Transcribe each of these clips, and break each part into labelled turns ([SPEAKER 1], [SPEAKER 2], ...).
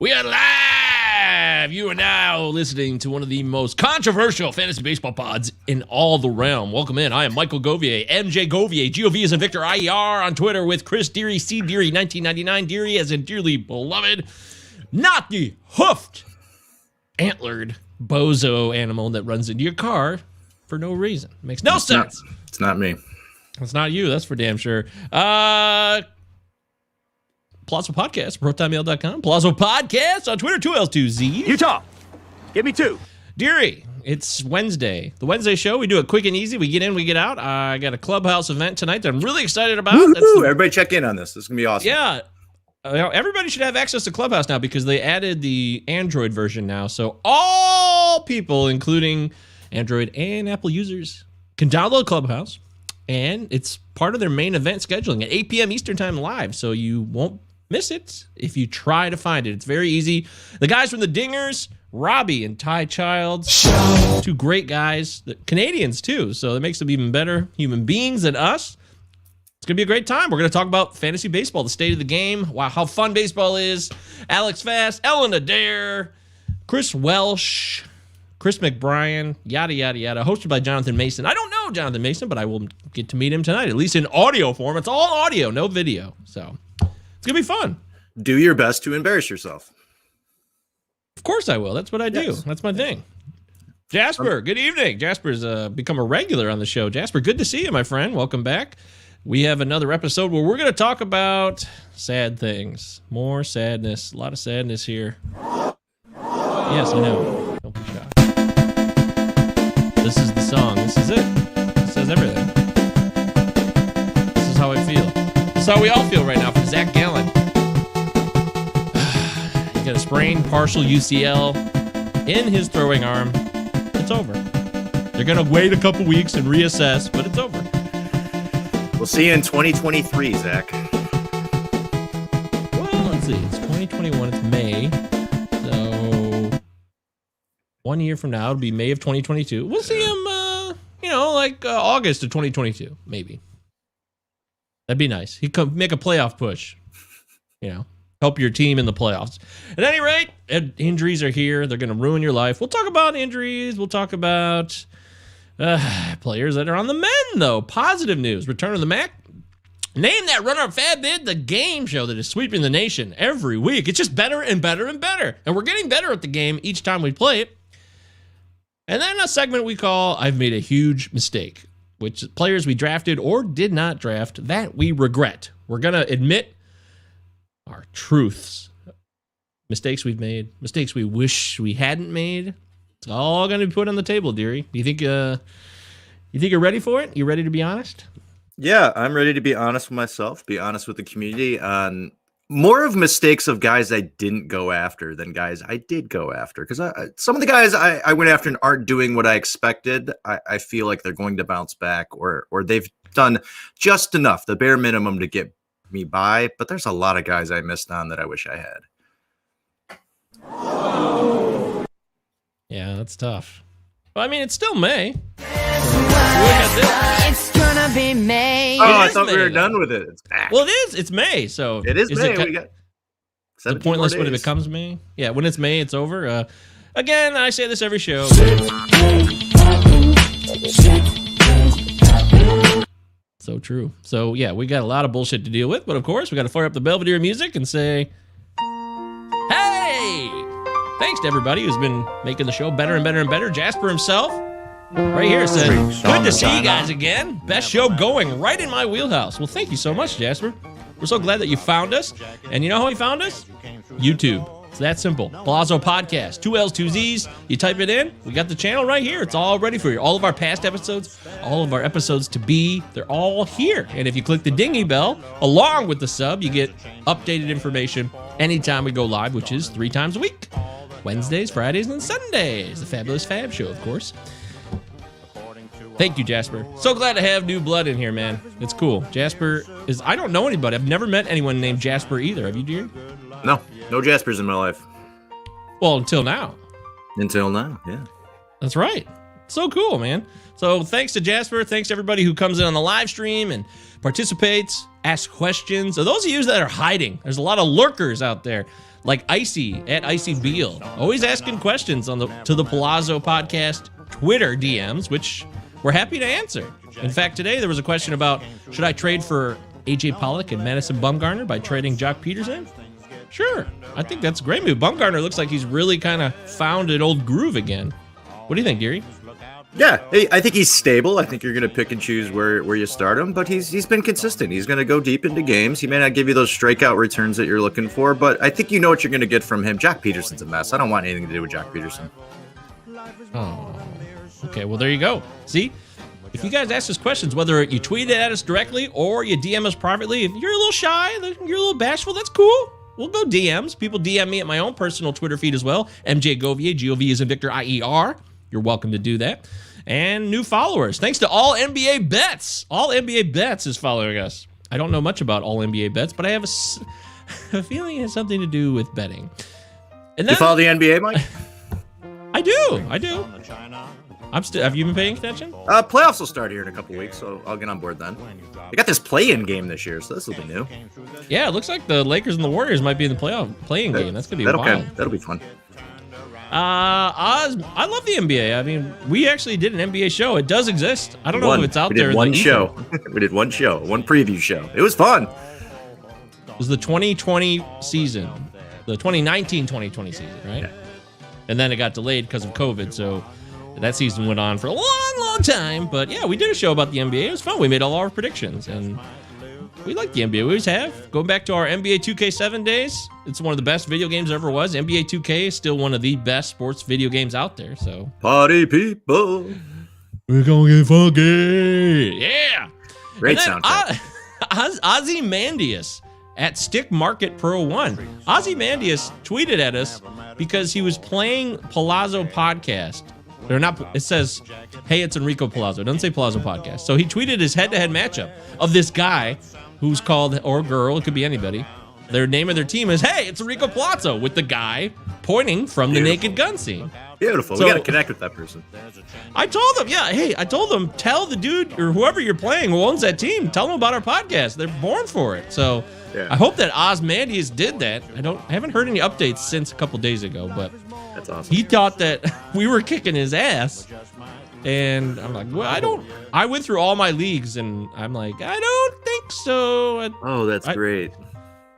[SPEAKER 1] We are live! You are now listening to one of the most controversial fantasy baseball pods in all the realm. Welcome in. I am Michael Govier, MJ Govier, G-O-V as in Victor, IER on Twitter with Chris Deary, C. Deary, 1999, Deary as in dearly beloved, not the hoofed, antlered bozo animal that runs into your car for no reason. Makes no sense.
[SPEAKER 2] It's not me.
[SPEAKER 1] It's not you, that's for damn sure. Palazzo Podcast, protonmail.com. Palazzo Podcast on Twitter, 2L2Z.
[SPEAKER 3] Utah, give me 2.
[SPEAKER 1] Deary, it's Wednesday. The Wednesday show, we do it quick and easy. We get in, we get out. I got a clubhouse event tonight that I'm really excited about.
[SPEAKER 2] Everybody check in on this. This is going to be awesome.
[SPEAKER 1] Yeah. Everybody should have access to Clubhouse now because they added the Android version now. So all people, including Android and Apple users, can download Clubhouse. And it's part of their main event scheduling at 8 p.m. Eastern Time live. So you won't miss it if you try to find it. It's very easy. The guys from the Dingers, Robbie and Ty Childs, two great guys, Canadians too, so that makes them even better human beings than us. It's gonna be a great time. We're gonna talk about fantasy baseball, the state of the game, wow, how fun baseball is. Alex Fast, Ellen Adair, Chris Welsh, Chris McBrien, yada yada yada, hosted by Jonathan Mason. I don't know Jonathan Mason, but I will get to meet him tonight, at least in audio form. It's all audio, no video, so it's going to be fun.
[SPEAKER 2] Do your best to embarrass yourself.
[SPEAKER 1] Of course I will. That's what I do. Yes. That's my thing. Jasper, good evening. Jasper's become a regular on the show. Jasper, good to see you, my friend. Welcome back. We have another episode where we're going to talk about sad things. More sadness. A lot of sadness here. Yes, I know. Don't be shy. This is the song. This is it. It says everything. This is how I feel. This is how we all feel right now from Zach Gallen. He got a sprained partial UCL in his throwing arm. It's over. They're going to wait a couple weeks and reassess, but it's over.
[SPEAKER 2] We'll see you in 2023, Zach.
[SPEAKER 1] Well, let's see. It's 2021. It's May. So 1 year from now, it'll be May of 2022. We'll see him, August of 2022, maybe. That'd be nice. He could make a playoff push, help your team in the playoffs. At any rate, injuries are here. They're going to ruin your life. We'll talk about injuries. We'll talk about players that are on the mend, though. Positive news. Return of the Mac. Name that runner-up FAAB, the game show that is sweeping the nation every week. It's just better and better and better. And we're getting better at the game each time we play it. And then a segment we call I've Made a Huge Mistake, which players we drafted or did not draft that we regret. We're going to admit our truths, mistakes we've made, mistakes we wish we hadn't made. It's all going to be put on the table, Deary. You think you're ready for it? You ready to be honest?
[SPEAKER 2] Yeah, I'm ready to be honest with myself, be honest with the community on more of mistakes of guys I didn't go after than guys I did go after. Because some of the guys I went after aren't doing what I expected. I feel like they're going to bounce back or they've done just enough, the bare minimum to get me by. But there's a lot of guys I missed on that I wish I had.
[SPEAKER 1] Yeah, that's tough. Well, I mean, it's still May.
[SPEAKER 4] It's gonna be May.
[SPEAKER 2] Oh, I thought we were done with it. It's back.
[SPEAKER 1] Well, it is. It's May, so
[SPEAKER 2] it is May. We got
[SPEAKER 1] the pointless when it becomes May. Yeah, when it's May, it's over. Again, I say this every show. So true. So yeah, we got a lot of bullshit to deal with, but of course, we got to fire up the Belvedere music and say, "Hey!" Thanks to everybody who's been making the show better and better and better. Jasper himself, right here, said, "Good to see you guys again. Best show going, right in my wheelhouse." Well, thank you so much, Jasper. We're so glad that you found us. And you know how you found us? YouTube. It's that simple. Palazzo Podcast, 2 L's, 2 Z's. You type it in, we got the channel right here. It's all ready for you. All of our past episodes, all of our episodes to be, they're all here. And if you click the dingy bell, along with the sub, you get updated information anytime we go live, which is 3 times a week. Wednesdays, Fridays, and Sundays. The Fabulous Fab Show, of course. Thank you, Jasper. So glad to have new blood in here, man. It's cool. Jasper is... I don't know anybody. I've never met anyone named Jasper either. Have you, dear?
[SPEAKER 2] No Jaspers in my life.
[SPEAKER 1] Well, until now.
[SPEAKER 2] Until now, yeah.
[SPEAKER 1] That's right. So cool, man. So thanks to Jasper. Thanks to everybody who comes in on the live stream and participates. ask questions. So those of you that are hiding, there's a lot of lurkers out there, like Icy at Icy Beal, always asking questions to the Palazzo Podcast Twitter DMs, which we're happy to answer. In fact, today there was a question about, should I trade for AJ Pollock and Madison Bumgarner by trading Jock Peterson? Sure, I think that's a great move. Bumgarner looks like he's really kind of found an old groove again. What do you think, Deary?
[SPEAKER 2] Yeah, I think he's stable. I think you're going to pick and choose where you start him, but he's been consistent. He's going to go deep into games. He may not give you those strikeout returns that you're looking for, but I think you know what you're going to get from him. Jack Peterson's a mess. I don't want anything to do with Jack Peterson.
[SPEAKER 1] Oh, okay. Well, there you go. See, if you guys ask us questions, whether you tweet it at us directly or you DM us privately, if you're a little shy, you're a little bashful, that's cool. We'll go DMs. People DM me at my own personal Twitter feed as well. MJ Govier, G-O-V is in Victor, I-E-R. You're welcome to do that. And new followers. Thanks to All NBA Bets. All NBA Bets is following us. I don't know much about All NBA Bets, but I have a feeling it has something to do with betting. And then,
[SPEAKER 2] you follow the NBA, Mike?
[SPEAKER 1] I do. Have you been paying attention?
[SPEAKER 2] Playoffs will start here in a couple weeks, so I'll get on board then. They got this play-in game this year, so this will be new.
[SPEAKER 1] Yeah, it looks like the Lakers and the Warriors might be in the playing game. That's gonna be wild.
[SPEAKER 2] That'll be fun.
[SPEAKER 1] Oz, I love the NBA. I mean, we actually did an NBA show. It does exist. I don't know if it's out there.
[SPEAKER 2] We did one show. We did one show, one preview show. It was fun.
[SPEAKER 1] It was the 2020 season, the 2019-2020 season, right?
[SPEAKER 2] Yeah.
[SPEAKER 1] And then it got delayed because of COVID. So that season went on for a long, long time. But yeah, we did a show about the NBA. It was fun. We made all our predictions, and we like the NBA. We always have. Going back to our NBA 2K7 days, it's one of the best video games there ever was. NBA 2K is still one of the best sports video games out there. So
[SPEAKER 2] party people,
[SPEAKER 1] we're gonna get funky. Yeah.
[SPEAKER 2] Great soundtrack.
[SPEAKER 1] Ozymandias at Stick Market Pro 1. Ozymandias tweeted at us because he was playing Palazzo Podcast. They're not. It says, "Hey, it's Enrico Palazzo." It doesn't say Palazzo Podcast. So he tweeted his head-to-head matchup of this guy who's called, or girl, it could be anybody. Their name of their team is, "Hey, it's Enrico Palazzo," with the guy pointing from the Naked Gun scene.
[SPEAKER 2] Beautiful.
[SPEAKER 1] So,
[SPEAKER 2] we got to connect with that person.
[SPEAKER 1] I told them, tell the dude or whoever you're playing who owns that team, tell them about our podcast. They're born for it. So
[SPEAKER 2] yeah.
[SPEAKER 1] I hope that Ozymandias did that. I haven't heard any updates since a couple days ago, but
[SPEAKER 2] that's awesome.
[SPEAKER 1] He thought that we were kicking his ass. And I'm like, well, I went through all my leagues and I'm like, I don't think so.
[SPEAKER 2] That's great.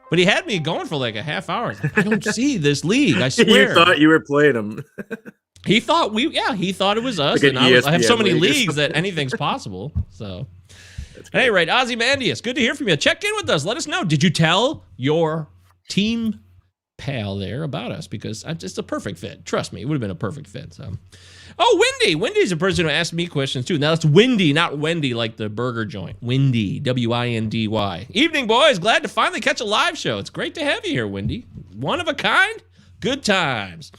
[SPEAKER 1] But he had me going for like a half hour. I don't see this league. I swear.
[SPEAKER 2] You thought you were playing him.
[SPEAKER 1] He thought it was us.
[SPEAKER 2] Like
[SPEAKER 1] and I have so many leagues that anything's possible. So, at any rate, Ozymandias, good to hear from you. Check in with us. Let us know. Did you tell your team pal there about us? Because it's a perfect fit. Trust me, it would have been a perfect fit. So, Wendy. Wendy's a person who asked me questions too. Now that's Windy, not Wendy like the burger joint. Windy, W-I-N-D-Y. Evening, boys. Glad to finally catch a live show. It's great to have you here, Wendy. One of a kind. Good times.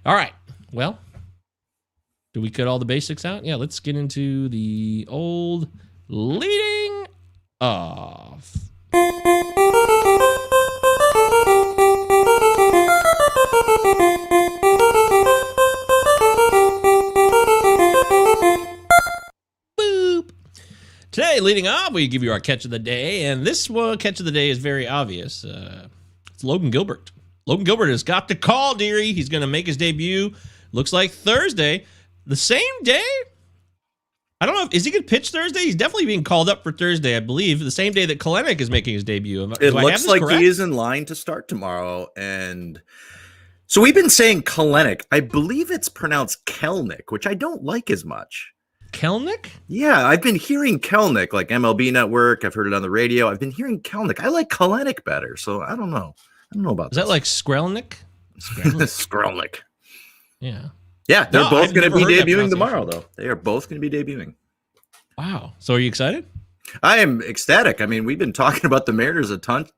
[SPEAKER 1] All right. Well, do we cut all the basics out? Yeah, let's get into the old leading off. Boop. Today, leading off, we give you our catch of the day, and this catch of the day is very obvious. It's Logan Gilbert. Logan Gilbert has got the call, Deary. He's going to make his debut. Looks like Thursday. The same day? I don't know. Is he going to pitch Thursday? He's definitely being called up for Thursday, I believe. The same day that Kalenic is making his debut.
[SPEAKER 2] It looks like correct? He is in line to start tomorrow. And so we've been saying Kalenic. I believe it's pronounced Kelnick, which I don't like as much.
[SPEAKER 1] Kelnick?
[SPEAKER 2] Yeah, I've been hearing Kelnick, like MLB Network. I've heard it on the radio. I've been hearing Kelnick. I like Kalenic better, so I don't know. I don't know about
[SPEAKER 1] this. Is that like Skrelnick?
[SPEAKER 2] Skrelnick.
[SPEAKER 1] Yeah.
[SPEAKER 2] Yeah, they're both going to be debuting tomorrow, though. They are both going to be debuting.
[SPEAKER 1] Wow. So are you excited?
[SPEAKER 2] I am ecstatic. I mean, we've been talking about the Mariners a ton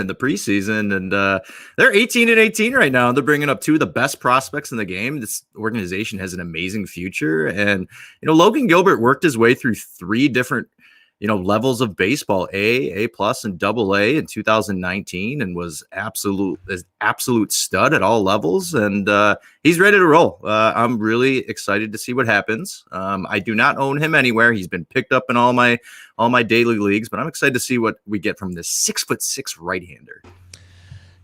[SPEAKER 2] in the preseason, and they're 18-18 right now. They're bringing up two of the best prospects in the game. This organization has an amazing future, and Logan Gilbert worked his way through three different levels of baseball, A plus, and double A in 2019, and was absolute stud at all levels. And he's ready to roll. I'm really excited to see what happens. I do not own him anywhere. He's been picked up in all my daily leagues, but I'm excited to see what we get from this 6'6" right-hander.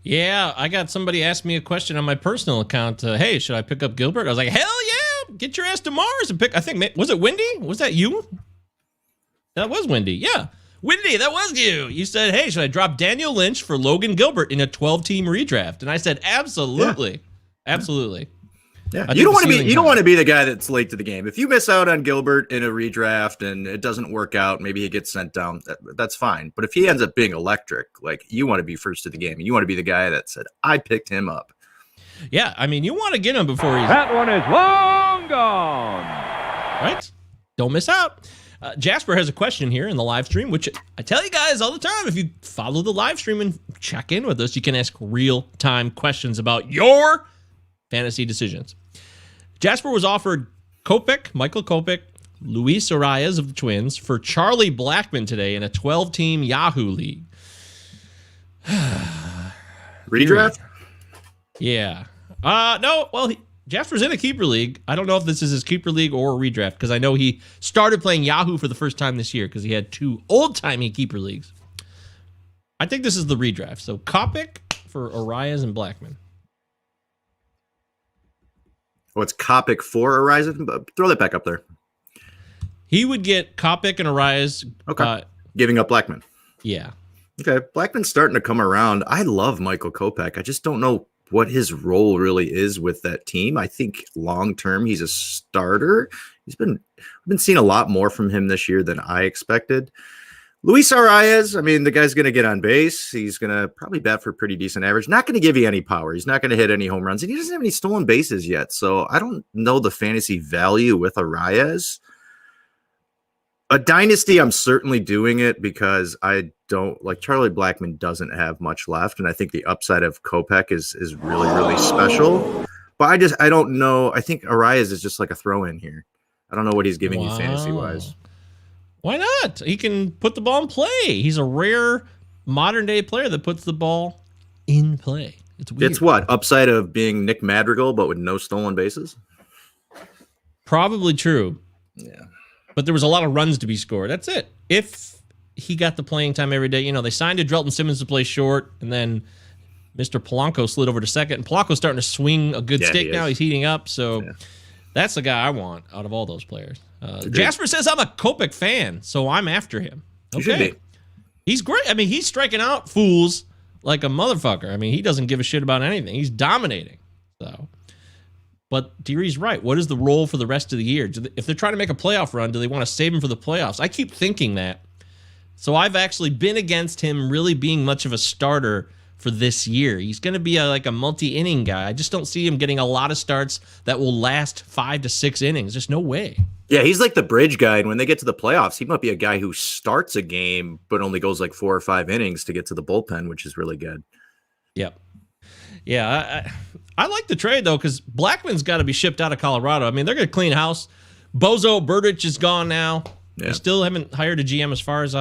[SPEAKER 1] Yeah, I got somebody ask me a question on my personal account. Hey, should I pick up Gilbert? I was like, hell yeah, get your ass to Mars and pick. I think, was it Wendy? Was that you? That was Wendy. Yeah, Wendy, that was you. You said, hey, should I drop Daniel Lynch for Logan Gilbert in a 12-team redraft? And I said, absolutely, absolutely.
[SPEAKER 2] Yeah, you don't want to be the guy that's late to the game. If you miss out on Gilbert in a redraft and it doesn't work out, maybe he gets sent down. That's fine. But if he ends up being electric, like, you want to be first to the game. You want to be the guy that said, I picked him up.
[SPEAKER 1] Yeah, I mean, you want to get him before he's...
[SPEAKER 3] That one is long gone.
[SPEAKER 1] Right? Don't miss out. Jasper has a question here in the live stream, which I tell you guys all the time, if you follow the live stream and check in with us, you can ask real-time questions about your fantasy decisions. Jasper was offered Michael Kopech, Luis Arias of the Twins for Charlie Blackmon today in a 12-team Yahoo league.
[SPEAKER 2] Redraft?
[SPEAKER 1] Yeah. No, well, Jasper's in a keeper league. I don't know if this is his keeper league or a redraft, because I know he started playing Yahoo for the first time this year because he had 2 old-timey keeper leagues. I think this is the redraft. So Kopech for Arias and Blackmon.
[SPEAKER 2] Oh, it's Kopech for Arias. Throw that back up there.
[SPEAKER 1] He would get Kopech and Arias.
[SPEAKER 2] Okay. Giving up Blackmon.
[SPEAKER 1] Yeah.
[SPEAKER 2] Okay. Blackmon's starting to come around. I love Michael Kopech. I just don't know what his role really is with that team. I think long-term he's a starter. I've been seeing a lot more from him this year than I expected. Luis Arias, I mean, the guy's going to get on base. He's going to probably bat for a pretty decent average. Not going to give you any power. He's not going to hit any home runs. And he doesn't have any stolen bases yet. So I don't know the fantasy value with Arias. A dynasty, I'm certainly doing it because I don't like Charlie Blackmon doesn't have much left. And I think the upside of Kopech is really, really special. But I don't know. I think Arias is just like a throw in here. I don't know what he's giving you fantasy wise.
[SPEAKER 1] Why not? He can put the ball in play. He's a rare modern day player that puts the ball in play. It's weird.
[SPEAKER 2] It's what? Upside of being Nick Madrigal, but with no stolen bases?
[SPEAKER 1] Probably true.
[SPEAKER 2] Yeah.
[SPEAKER 1] But there was a lot of runs to be scored. That's it. If he got the playing time every day, they signed Drelton Simmons to play short, and then Mr. Polanco slid over to second. And Polanco's starting to swing a good stick now. He's heating up. So that's the guy I want out of all those players. Jasper says I'm a Kopech fan, so I'm after him. Okay. He's great. I mean, he's striking out fools like a motherfucker. I mean, he doesn't give a shit about anything. He's dominating. So, but Deary's right. What is the role for the rest of the year? If they're trying to make a playoff run, do they want to save him for the playoffs? I keep thinking that. So I've actually been against him really being much of a starter for this year. He's going to be like a multi-inning guy. I just don't see him getting a lot of starts that will last 5 to 6 innings. There's no way.
[SPEAKER 2] Yeah, he's like the bridge guy, and when they get to the playoffs, he might be a guy who starts a game but only goes like 4 or 5 innings to get to the bullpen, which is really good.
[SPEAKER 1] Yep. Yeah, I like the trade, though, because Blackmon's got to be shipped out of Colorado. I mean, they're going to clean house. Bozo Burdich is gone now. Yeah. They still haven't hired a GM as far as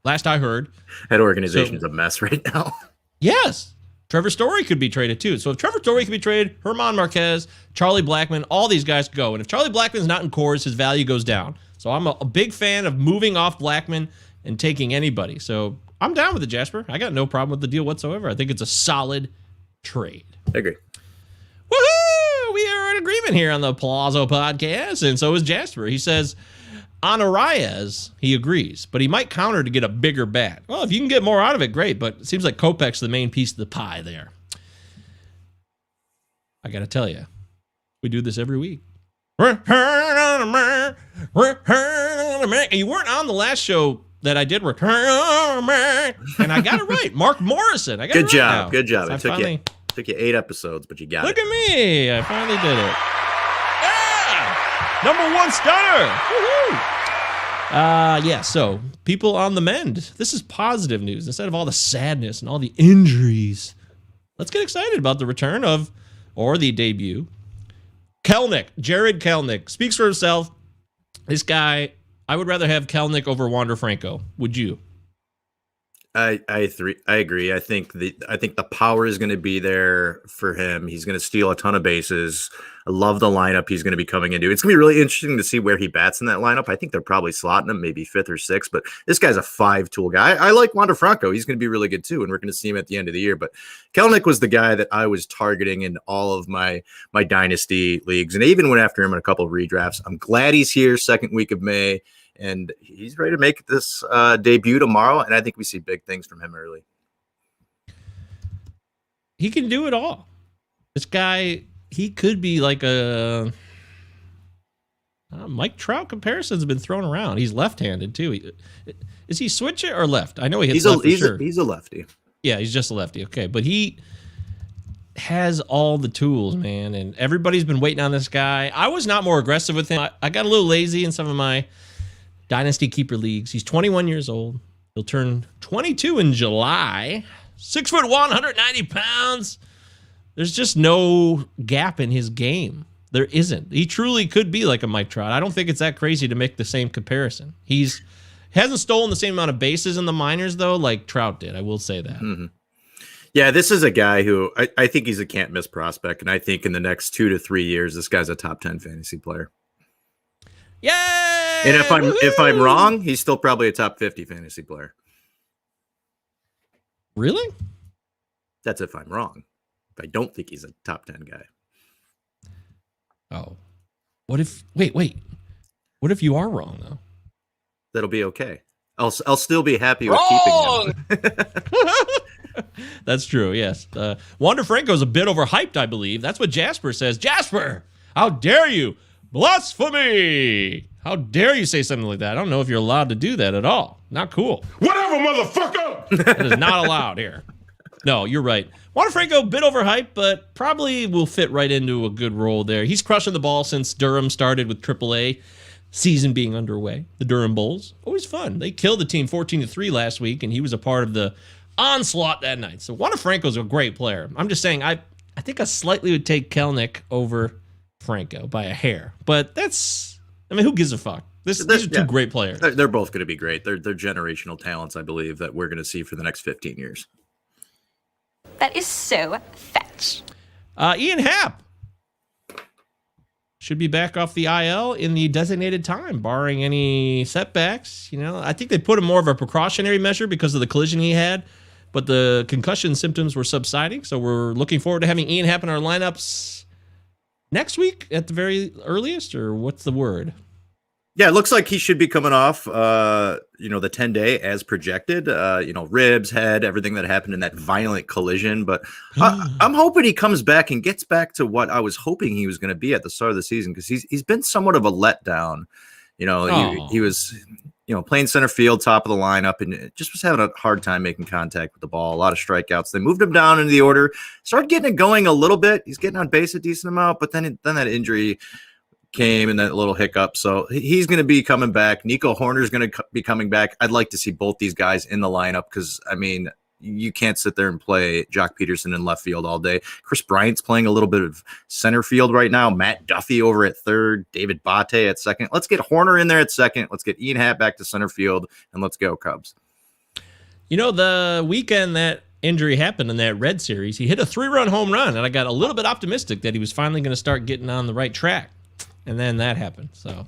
[SPEAKER 1] last I heard.
[SPEAKER 2] That organization's a mess right now.
[SPEAKER 1] Yes. Trevor Story could be traded, too. So if Trevor Story could be traded, Herman Marquez, Charlie Blackmon, all these guys could go. And if Charlie Blackmon's not in cores, his value goes down. So I'm a big fan of moving off Blackmon and taking anybody. So I'm down with it, Jasper. I got no problem with the deal whatsoever. I think it's a solid trade.
[SPEAKER 2] I agree.
[SPEAKER 1] Woohoo! We are in agreement here on the Palazzo podcast, and so is Jasper. He says, on Arias, he agrees, but he might counter to get a bigger bat. Well, if you can get more out of it, great, but it seems like Kopech's the main piece of the pie there. I got to tell you, we do this every week. And you weren't on the last show that I did, and I got it right. Mark Morrison. I got
[SPEAKER 2] Good
[SPEAKER 1] it
[SPEAKER 2] job.
[SPEAKER 1] right
[SPEAKER 2] Good job.
[SPEAKER 1] So
[SPEAKER 2] It took you 8 episodes, but you got
[SPEAKER 1] Look
[SPEAKER 2] it.
[SPEAKER 1] at me. I finally did it. Number 1 stunner. Woohoo! Yeah, so people on the mend. This is positive news. Instead of all the sadness and all the injuries, let's get excited about the return of, or the debut, Kelenic. Jared Kelenic speaks for himself. This guy, I would rather have Kelnick over Wander Franco. Would you?
[SPEAKER 2] I agree. I think the power is going to be there for him. He's going to steal a ton of bases. I love the lineup he's going to be coming into. It's going to be really interesting to see where he bats in that lineup. I think they're probably slotting him maybe 5th or 6th, but this guy's a 5-tool guy. I like Wander Franco. He's going to be really good too, and we're going to see him at the end of the year. But Kelnick was the guy that I was targeting in all of my dynasty leagues, and I even went after him in a couple of redrafts. I'm glad he's here second week of May. And he's ready to make this debut tomorrow, and I think we see big things from him early.
[SPEAKER 1] He can do it all. This guy, he could be like a Mike Trout comparison's been thrown around. He's left-handed too. Is he switcher or left? I know he hits left for sure.
[SPEAKER 2] He's a lefty.
[SPEAKER 1] Yeah, he's just a lefty. Okay, but he has all the tools, man, and everybody's been waiting on this guy. I was not more aggressive with him. I got a little lazy in some of my Dynasty Keeper leagues. He's 21 years old. He'll turn 22 in July. 6'1", 190 pounds. There's just no gap in his game. There isn't. He truly could be like a Mike Trout. I don't think it's that crazy to make the same comparison. Hasn't stolen the same amount of bases in the minors, though, like Trout did. I will say that.
[SPEAKER 2] Mm-hmm. Yeah, this is a guy who I think he's a can't-miss prospect, and I think in the next 2 to 3 years, this guy's a top 10 fantasy player.
[SPEAKER 1] Yay!
[SPEAKER 2] And if I'm wrong, he's still probably a top 50 fantasy player.
[SPEAKER 1] Really?
[SPEAKER 2] That's if I'm wrong. If I don't think he's a top 10 guy.
[SPEAKER 1] Oh. What if wait. What if you are wrong though?
[SPEAKER 2] That'll be okay. I'll still be happy with keeping him.
[SPEAKER 1] That's true, yes. Wander Franco's a bit overhyped, I believe. That's what Jasper says. Jasper, how dare you? Blasphemy! How dare you say something like that? I don't know if you're allowed to do that at all. Not cool.
[SPEAKER 3] Whatever, motherfucker!
[SPEAKER 1] That is not allowed here. No, you're right. Wander Franco, a bit overhyped, but probably will fit right into a good role there. He's crushing the ball since Durham started with AAA season being underway. The Durham Bulls, always fun. They killed the team 14-3 last week, and he was a part of the onslaught that night. So Wander Franco's a great player. I'm just saying, I think I slightly would take Kelnick over Franco by a hair, but who gives a fuck? These are two great players.
[SPEAKER 2] They're both going to be great. They're generational talents, I believe, that we're going to see for the next 15 years.
[SPEAKER 5] That is so fetch.
[SPEAKER 1] Ian Happ should be back off the IL in the designated time, barring any setbacks. I think they put him more of a precautionary measure because of the collision he had, but the concussion symptoms were subsiding, so we're looking forward to having Ian Happ in our lineups next week at the very earliest, or what's the word?
[SPEAKER 2] Yeah, it looks like he should be coming off, the 10-day as projected, ribs, head, everything that happened in that violent collision. But I'm hoping he comes back and gets back to what I was hoping he was going to be at the start of the season, because he's been somewhat of a letdown. He was, playing center field, top of the lineup, and just was having a hard time making contact with the ball. A lot of strikeouts. They moved him down into the order, started getting it going a little bit. He's getting on base a decent amount, but then that injury came and that little hiccup. So he's going to be coming back. Nico Horner's going to be coming back. I'd like to see both these guys in the lineup because, you can't sit there and play Jock Peterson in left field all day. Chris Bryant's playing a little bit of center field right now. Matt Duffy over at third. David Bate at second. Let's get Horner in there at second. Let's get Ian Happ back to center field, and let's go Cubs.
[SPEAKER 1] The weekend that injury happened in that Red Series, he hit a 3-run home run, and I got a little bit optimistic that he was finally going to start getting on the right track. And then that happened. So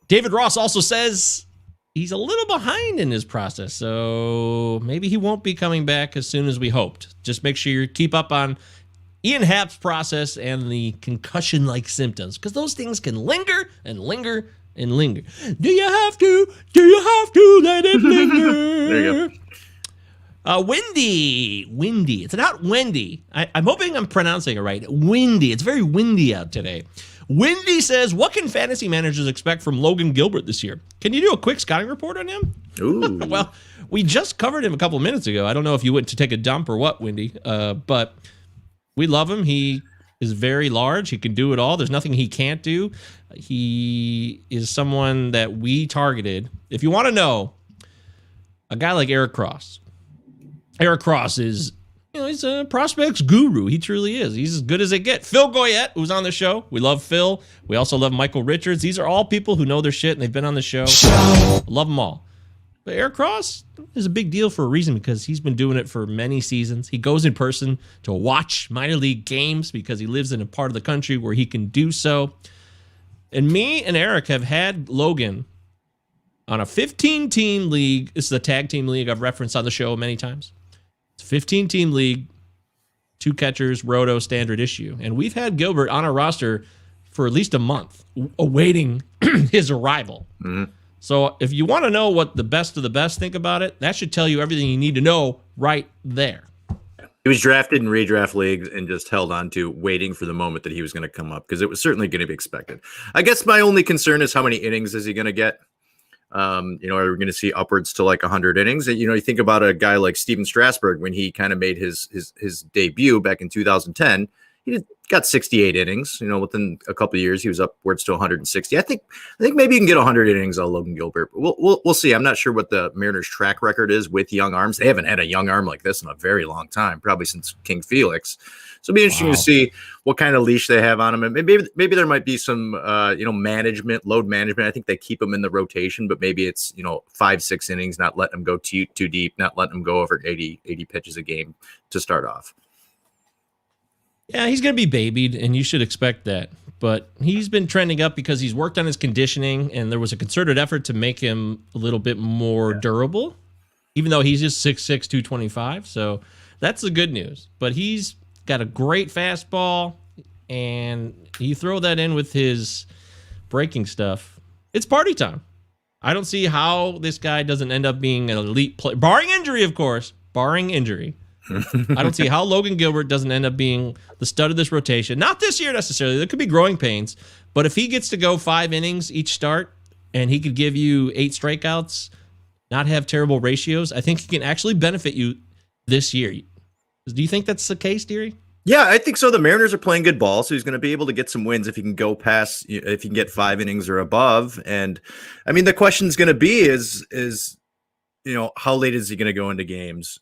[SPEAKER 1] David Ross also says he's a little behind in his process. So maybe he won't be coming back as soon as we hoped. Just make sure you keep up on Ian Happ's process and the concussion-like symptoms, because those things can linger and linger and linger. Do you have to let it linger?
[SPEAKER 2] There you go.
[SPEAKER 1] Windy. It's not Wendy. I'm hoping I'm pronouncing it right. Windy. It's very windy out today. Windy says, what can fantasy managers expect from Logan Gilbert this year? Can you do a quick scouting report on him?
[SPEAKER 2] Ooh.
[SPEAKER 1] Well, we just covered him a couple of minutes ago. I don't know if you went to take a dump or what, Windy, but we love him. He is very large. He can do it all. There's nothing he can't do. He is someone that we targeted. If you want to know, a guy like Eric Cross. Eric Cross is, he's a prospects guru. He truly is. He's as good as they get. Phil Goyette, who's on the show. We love Phil. We also love Michael Richards. These are all people who know their shit, and they've been on the show. Love them all. But Eric Cross is a big deal for a reason, because he's been doing it for many seasons. He goes in person to watch minor league games because he lives in a part of the country where he can do so. And me and Eric have had Logan on a 15-team league. This is the tag team league I've referenced on the show many times. It's a 15-team league, 2 catchers, roto, standard issue. And we've had Gilbert on our roster for at least a month, awaiting his arrival. Mm-hmm. So if you want to know what the best of the best think about it, that should tell you everything you need to know right there.
[SPEAKER 2] He was drafted in redraft leagues and just held on to waiting for the moment that he was going to come up, because it was certainly going to be expected. I guess my only concern is how many innings is he going to get? Are we going to see upwards to like 100 innings? You think about a guy like Steven Strasburg when he kind of made his debut back in 2010. He got 68 innings. Within a couple of years, he was upwards to 160. I think maybe you can get 100 innings out of Logan Gilbert. But we'll see. I'm not sure what the Mariners' track record is with young arms. They haven't had a young arm like this in a very long time, probably since King Felix. So it'll be interesting to see what kind of leash they have on him. And maybe there might be some management, load management. I think they keep him in the rotation, but maybe it's 5-6 innings, not letting him go too deep, not letting him go over 80 pitches a game to start off.
[SPEAKER 1] Yeah, he's going to be babied, and you should expect that. But he's been trending up because he's worked on his conditioning, and there was a concerted effort to make him a little bit more durable, even though he's just 6'6", 225. So that's the good news. But he's got a great fastball, and you throw that in with his breaking stuff, it's party time. I don't see how this guy doesn't end up being an elite player, barring injury, of course, barring injury. I don't see how Logan Gilbert doesn't end up being the stud of this rotation. Not this year necessarily. There could be growing pains. But if he gets to go 5 innings each start and he could give you 8 strikeouts, not have terrible ratios, I think he can actually benefit you this year. Do you think that's the case, Deary?
[SPEAKER 2] Yeah, I think so. The Mariners are playing good ball, so he's going to be able to get some wins if he can go past, if he can get 5 innings or above. And I mean, the question is going to be is how late is he going to go into games?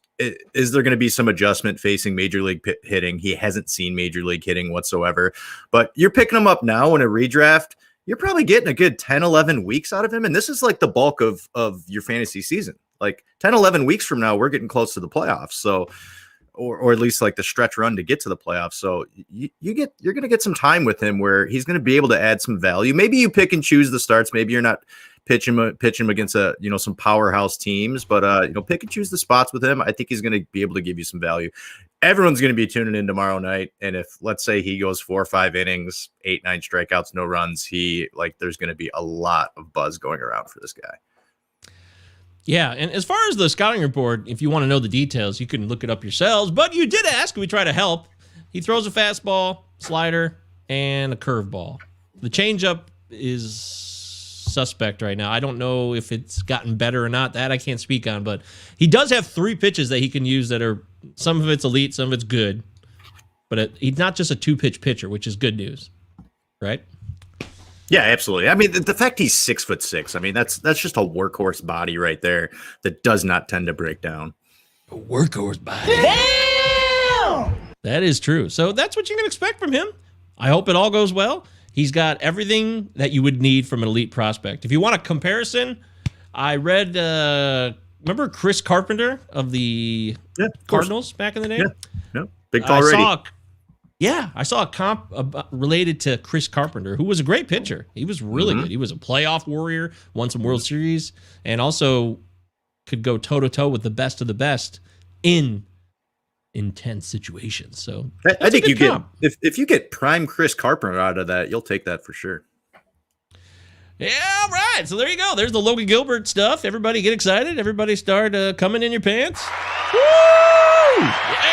[SPEAKER 2] Is there going to be some adjustment facing major league hitting? He hasn't seen major league hitting whatsoever, but you're picking him up now in a redraft. You're probably getting a good 10, 11 weeks out of him. And this is like the bulk of your fantasy season. Like 10, 11 weeks from now, we're getting close to the playoffs. So, or at least like the stretch run to get to the playoffs. So you're going to get some time with him where he's going to be able to add some value. Maybe you pick and choose the starts. Maybe you're not pitch him against some powerhouse teams, but pick and choose the spots with him. I think he's going to be able to give you some value. Everyone's going to be tuning in tomorrow night, and if let's say he goes 4 or 5 innings, 8, 9 strikeouts, no runs, there's going to be a lot of buzz going around for this guy.
[SPEAKER 1] Yeah, and as far as the scouting report, if you want to know the details, you can look it up yourselves. But you did ask, we try to help. He throws a fastball, slider, and a curveball. The changeup is suspect right now. I don't know if it's gotten better or not. That I can't speak on, but he does have 3 pitches that he can use that are, some of it's elite, some of it's good. But he's not just a 2-pitch pitcher, which is good news, right?
[SPEAKER 2] Yeah, absolutely. I mean, the fact he's 6'6", I mean, that's just a workhorse body right there that does not tend to break down.
[SPEAKER 1] A workhorse body. Damn! That is true. So that's what you can expect from him. I hope it all goes well. He's got everything that you would need from an elite prospect. If you want a comparison, I read, remember Chris Carpenter of the Cardinals back in the day?
[SPEAKER 2] Yeah, big tall ready.
[SPEAKER 1] I saw a comp related to Chris Carpenter, who was a great pitcher. He was really good. He was a playoff warrior, won some World Series, and also could go toe-to-toe with the best of the best in intense situations. So
[SPEAKER 2] I think you get, if you get prime Chris Carpenter out of that, you'll take that for sure.
[SPEAKER 1] Yeah, all right. So there you go. There's the Logan Gilbert stuff. Everybody get excited. Everybody start coming in your pants. Woo! Yeah!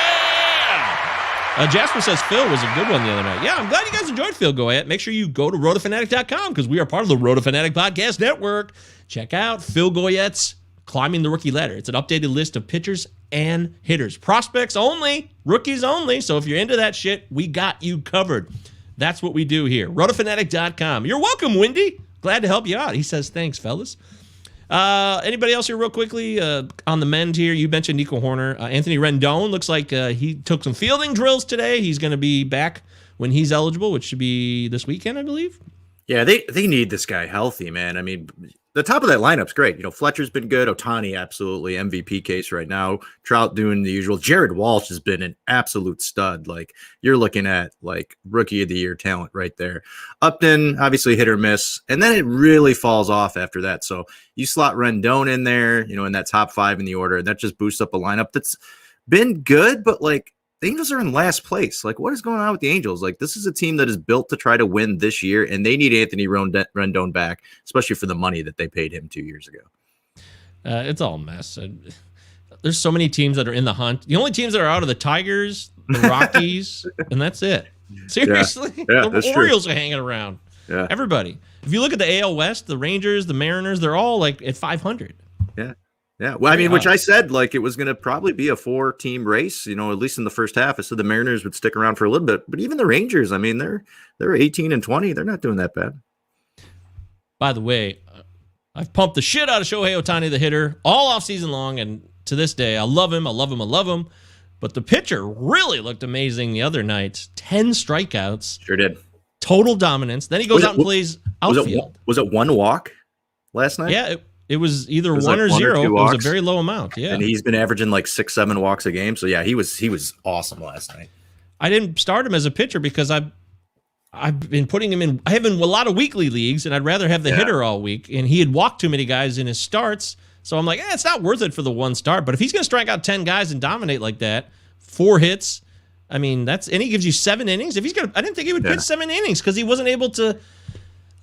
[SPEAKER 1] Jasper says Phil was a good one the other night. Yeah, I'm glad you guys enjoyed Phil Goyette. Make sure you go to rotofanatic.com because we are part of the Rotofanatic Podcast Network. Check out Phil Goyette's Climbing the Rookie Ladder. It's an updated list of pitchers and hitters. Prospects only, rookies only. So if you're into that shit, we got you covered. That's what we do here. Rotofanatic.com. You're welcome, Wendy. Glad to help you out. He says, thanks, fellas. Anybody else here real quickly on the mend here? You mentioned Nico Horner. Anthony Rendon looks like he took some fielding drills today. He's going to be back when he's eligible, which should be this weekend, I believe.
[SPEAKER 2] Yeah, they need this guy healthy, man. I mean, the top of that lineup's great. You know, Fletcher's been good. Ohtani, absolutely MVP case right now. Trout doing the usual. Jared Walsh has been an absolute stud. Like, you're looking at like rookie of the year talent right there. Upton, obviously hit or miss, and then it really falls off after that. So you slot Rendon in there, you know, in that top 5 in the order, and that just boosts up a lineup that's been good, but like, the Angels are in last place. Like, what is going on with the Angels? Like, this is a team that is built to try to win this year, and they need Anthony Rendon back, especially for the money that they paid him 2 years ago.
[SPEAKER 1] It's all a mess. There's so many teams that are in the hunt. The only teams that are out are the Tigers, the Rockies, and that's it. Seriously,
[SPEAKER 2] Yeah,
[SPEAKER 1] the Orioles are hanging around.
[SPEAKER 2] Yeah.
[SPEAKER 1] Everybody. If you look at the AL West, the Rangers, the Mariners, they're all like at 500.
[SPEAKER 2] Yeah. Yeah. Well, I mean, which I said, like, it was going to probably be a 4-team race, you know, at least in the first half. I said the Mariners would stick around for a little bit, but even the Rangers, I mean, they're 18-20. They're not doing that bad.
[SPEAKER 1] By the way, I've pumped the shit out of Shohei Ohtani, the hitter, all off season long. And to this day, I love him. But the pitcher really looked amazing the other night. 10 strikeouts.
[SPEAKER 2] Sure did.
[SPEAKER 1] Total dominance. Then he goes out and plays outfield.
[SPEAKER 2] Was it one walk last night?
[SPEAKER 1] Yeah, it was either one or zero. It was a very low amount. Yeah.
[SPEAKER 2] And he's been averaging like 6-7 walks a game. So yeah, he was awesome last night.
[SPEAKER 1] I didn't start him as a pitcher because I've been putting him in. I have in a lot of weekly leagues, and I'd rather have the hitter all week. And he had walked too many guys in his starts, so I'm like, it's not worth it for the one start. But if he's going to strike out 10 guys and dominate like that, 4 hits, I mean, and he gives you 7 innings. If he's going, I didn't think he would pitch 7 innings because he wasn't able to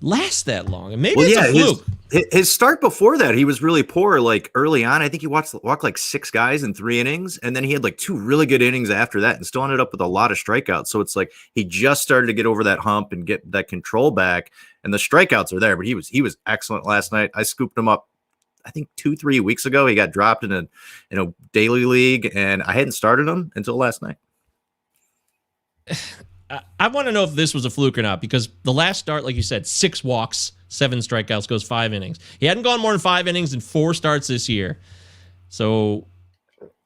[SPEAKER 1] last that long. And maybe it's a fluke.
[SPEAKER 2] His start before that, he was really poor. Like early on, I think he walked like 6 guys in 3 innings, and then he had like 2 really good innings after that, and still ended up with a lot of strikeouts. So it's like he just started to get over that hump and get that control back, and the strikeouts are there. But he was excellent last night. I scooped him up, I think 2-3 weeks ago. He got dropped in a daily league, and I hadn't started him until last night.
[SPEAKER 1] I want to know if this was a fluke or not, because the last start, like you said, 6 walks, 7 strikeouts, goes 5 innings. He hadn't gone more than 5 innings in 4 starts this year. So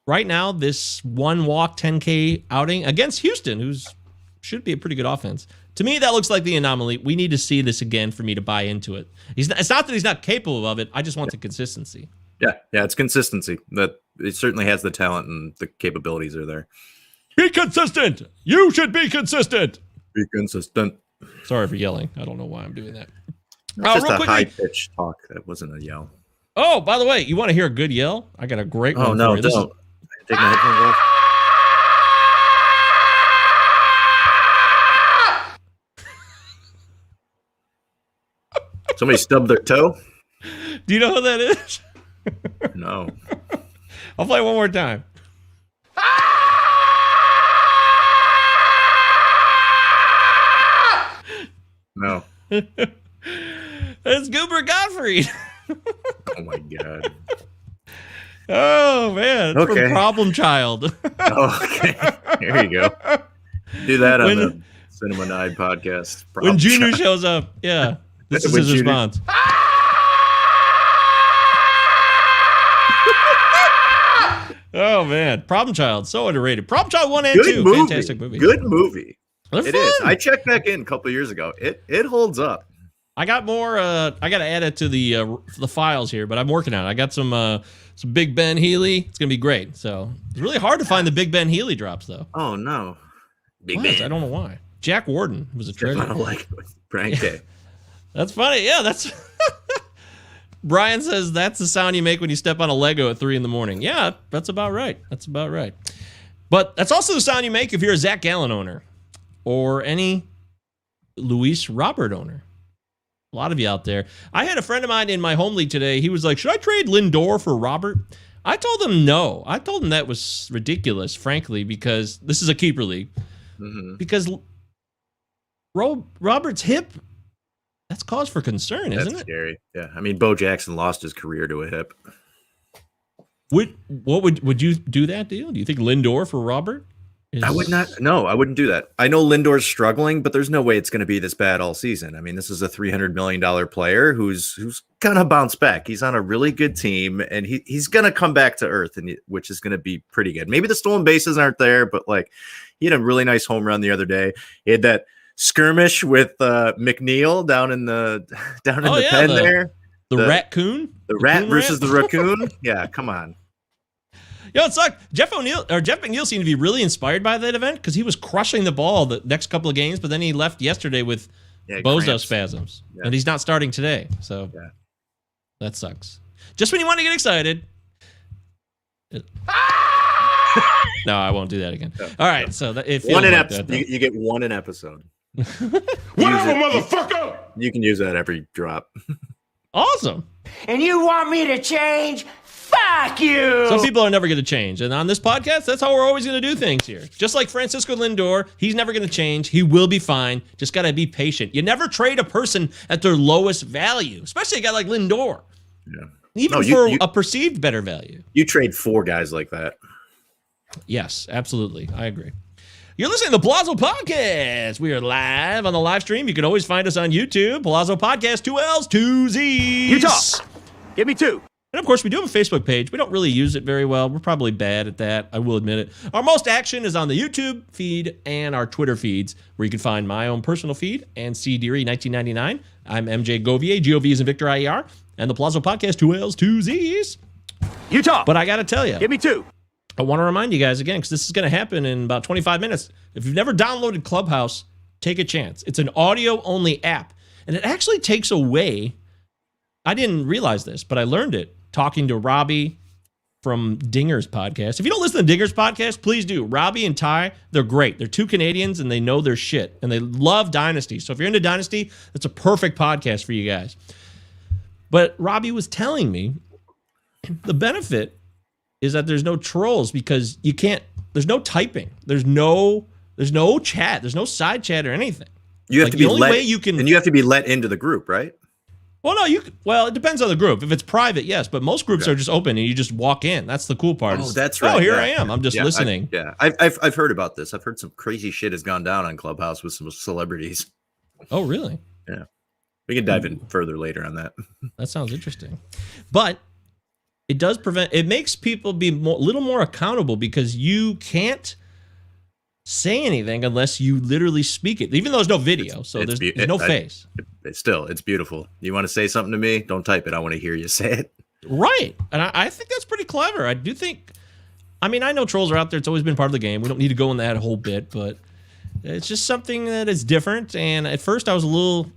[SPEAKER 1] right now, this 1 walk, 10K outing against Houston, who's should be a pretty good offense. To me, that looks like the anomaly. We need to see this again for me to buy into it. It's not that he's not capable of it. I just want the consistency.
[SPEAKER 2] Yeah, it's consistency. That it certainly has the talent, and the capabilities are there.
[SPEAKER 1] Be consistent. You should be consistent.
[SPEAKER 2] Be consistent.
[SPEAKER 1] Sorry for yelling. I don't know why I'm doing that.
[SPEAKER 2] Just a high-pitched talk. That wasn't a yell.
[SPEAKER 1] Oh, by the way, you want to hear a good yell? I got a great one for you.
[SPEAKER 2] Don't. Take my headphones off. Somebody stubbed their toe?
[SPEAKER 1] Do you know who that is?
[SPEAKER 2] No.
[SPEAKER 1] I'll play it one more time.
[SPEAKER 2] No.
[SPEAKER 1] It's Gilbert Gottfried.
[SPEAKER 2] Oh my God.
[SPEAKER 1] Oh man, it's from Problem Child.
[SPEAKER 2] Okay. There you go. Do that on the Cinema Nine podcast.
[SPEAKER 1] When Junior shows up, yeah. This is his response. Oh man, Problem Child, so underrated. Problem Child 1 and 2, fantastic movie.
[SPEAKER 2] Good movie.
[SPEAKER 1] They're
[SPEAKER 2] It
[SPEAKER 1] fun.
[SPEAKER 2] is. I checked back in a couple of years ago. It holds up.
[SPEAKER 1] I got more. I got to add it to the files here, but I'm working on it. I got some Big Ben Healy. It's gonna be great. So it's really hard to find the Big Ben Healy drops, though.
[SPEAKER 2] Oh no, Big
[SPEAKER 1] What?
[SPEAKER 2] Ben.
[SPEAKER 1] I don't know why. Jack Warden was a treasure.
[SPEAKER 2] I don't like it with Brian K.
[SPEAKER 1] That's funny. Yeah, that's. Brian says that's the sound you make when you step on a Lego at 3 a.m. Yeah, that's about right. That's about right. But that's also the sound you make if you're a Zach Gallen owner or any Luis Robert owner. A lot of you out there. I had a friend of mine in my home league today. He was like, should I trade Lindor for Robert? I told him no. I told him that was ridiculous, frankly, because this is a keeper league. Mm-hmm. Because Robert's hip, that's cause for concern, isn't it?
[SPEAKER 2] That's scary. Yeah. I mean, Bo Jackson lost his career to a hip.
[SPEAKER 1] Would you do that deal? Do you think Lindor for Robert?
[SPEAKER 2] I would not. No, I wouldn't do that. I know Lindor's struggling, but there's no way it's going to be this bad all season. I mean, this is a $300 million player who's going to bounce back. He's on a really good team, and he's going to come back to earth, which is going to be pretty good. Maybe the stolen bases aren't there, but like he had a really nice home run the other day. He had that skirmish with McNeil down in the pen there.
[SPEAKER 1] The raccoon?
[SPEAKER 2] The rat versus the raccoon? Yeah, come on.
[SPEAKER 1] Yo, it sucked. Jeff McNeil seemed to be really inspired by that event because he was crushing the ball the next couple of games, but then he left yesterday with bozo spasms, and he's not starting today. So that sucks. Just when you want to get excited. No, I won't do that again. All right, so it feels
[SPEAKER 2] one an
[SPEAKER 1] like
[SPEAKER 2] episode.
[SPEAKER 1] That,
[SPEAKER 2] you get one an episode.
[SPEAKER 3] Whatever, motherfucker!
[SPEAKER 2] You can use that every drop.
[SPEAKER 1] Awesome.
[SPEAKER 6] And you want me to change? Fuck you!
[SPEAKER 1] Some people are never going to change. And on this podcast, that's how we're always going to do things here. Just like Francisco Lindor, he's never going to change. He will be fine. Just got to be patient. You never trade a person at their lowest value, especially a guy like Lindor. Yeah. Even for a perceived better value.
[SPEAKER 2] You trade 4 guys like that.
[SPEAKER 1] Yes, absolutely. I agree. You're listening to the Palazzo Podcast. We are live on the live stream. You can always find us on YouTube. Palazzo Podcast, 2 L's, 2 Z's.
[SPEAKER 3] Utah, give me 2.
[SPEAKER 1] And of course, we do have a Facebook page. We don't really use it very well. We're probably bad at that. I will admit it. Our most action is on the YouTube feed and our Twitter feeds, where you can find my own personal feed and C. Deary 1999. I'm MJ Govier, G-O-V is in Victor IER, and the Palazzo Podcast, 2 L's, 2 Z's.
[SPEAKER 3] Utah,
[SPEAKER 1] but I got to tell you,
[SPEAKER 3] give me 2.
[SPEAKER 1] I want to remind you guys again, because this is going to happen in about 25 minutes. If you've never downloaded Clubhouse, take a chance. It's an audio-only app, and it actually takes away, I didn't realize this, but I learned it talking to Robbie from Dinger's podcast. If you don't listen to Dinger's podcast, please do. Robbie and Ty, they're great. They're 2 Canadians, and they know their shit, and they love Dynasty. So if you're into Dynasty, that's a perfect podcast for you guys. But Robbie was telling me the benefit is that there's no trolls because you can't, there's no typing. There's no chat. There's no side chat or anything.
[SPEAKER 2] You have to be let, and you have to be let into the group, right?
[SPEAKER 1] Well, no, it depends on the group. If it's private, yes, but most groups are just open and you just walk in. That's the cool part.
[SPEAKER 2] Oh, that's right.
[SPEAKER 1] Oh, here I am. I'm just listening.
[SPEAKER 2] I've heard about this. I've heard some crazy shit has gone down on Clubhouse with some celebrities.
[SPEAKER 1] Oh, really?
[SPEAKER 2] Yeah. We can dive in further later on that.
[SPEAKER 1] That sounds interesting. But it makes people be a little more accountable because you can't say anything unless you literally speak it, even though there's no video, so there's no face.
[SPEAKER 2] It's beautiful. You want to say something to me? Don't type it. I want to hear you say it.
[SPEAKER 1] Right. And I think that's pretty clever. I do think, I mean, I know trolls are out there. It's always been part of the game. We don't need to go in that whole bit, but it's just something that is different. And at first I was a little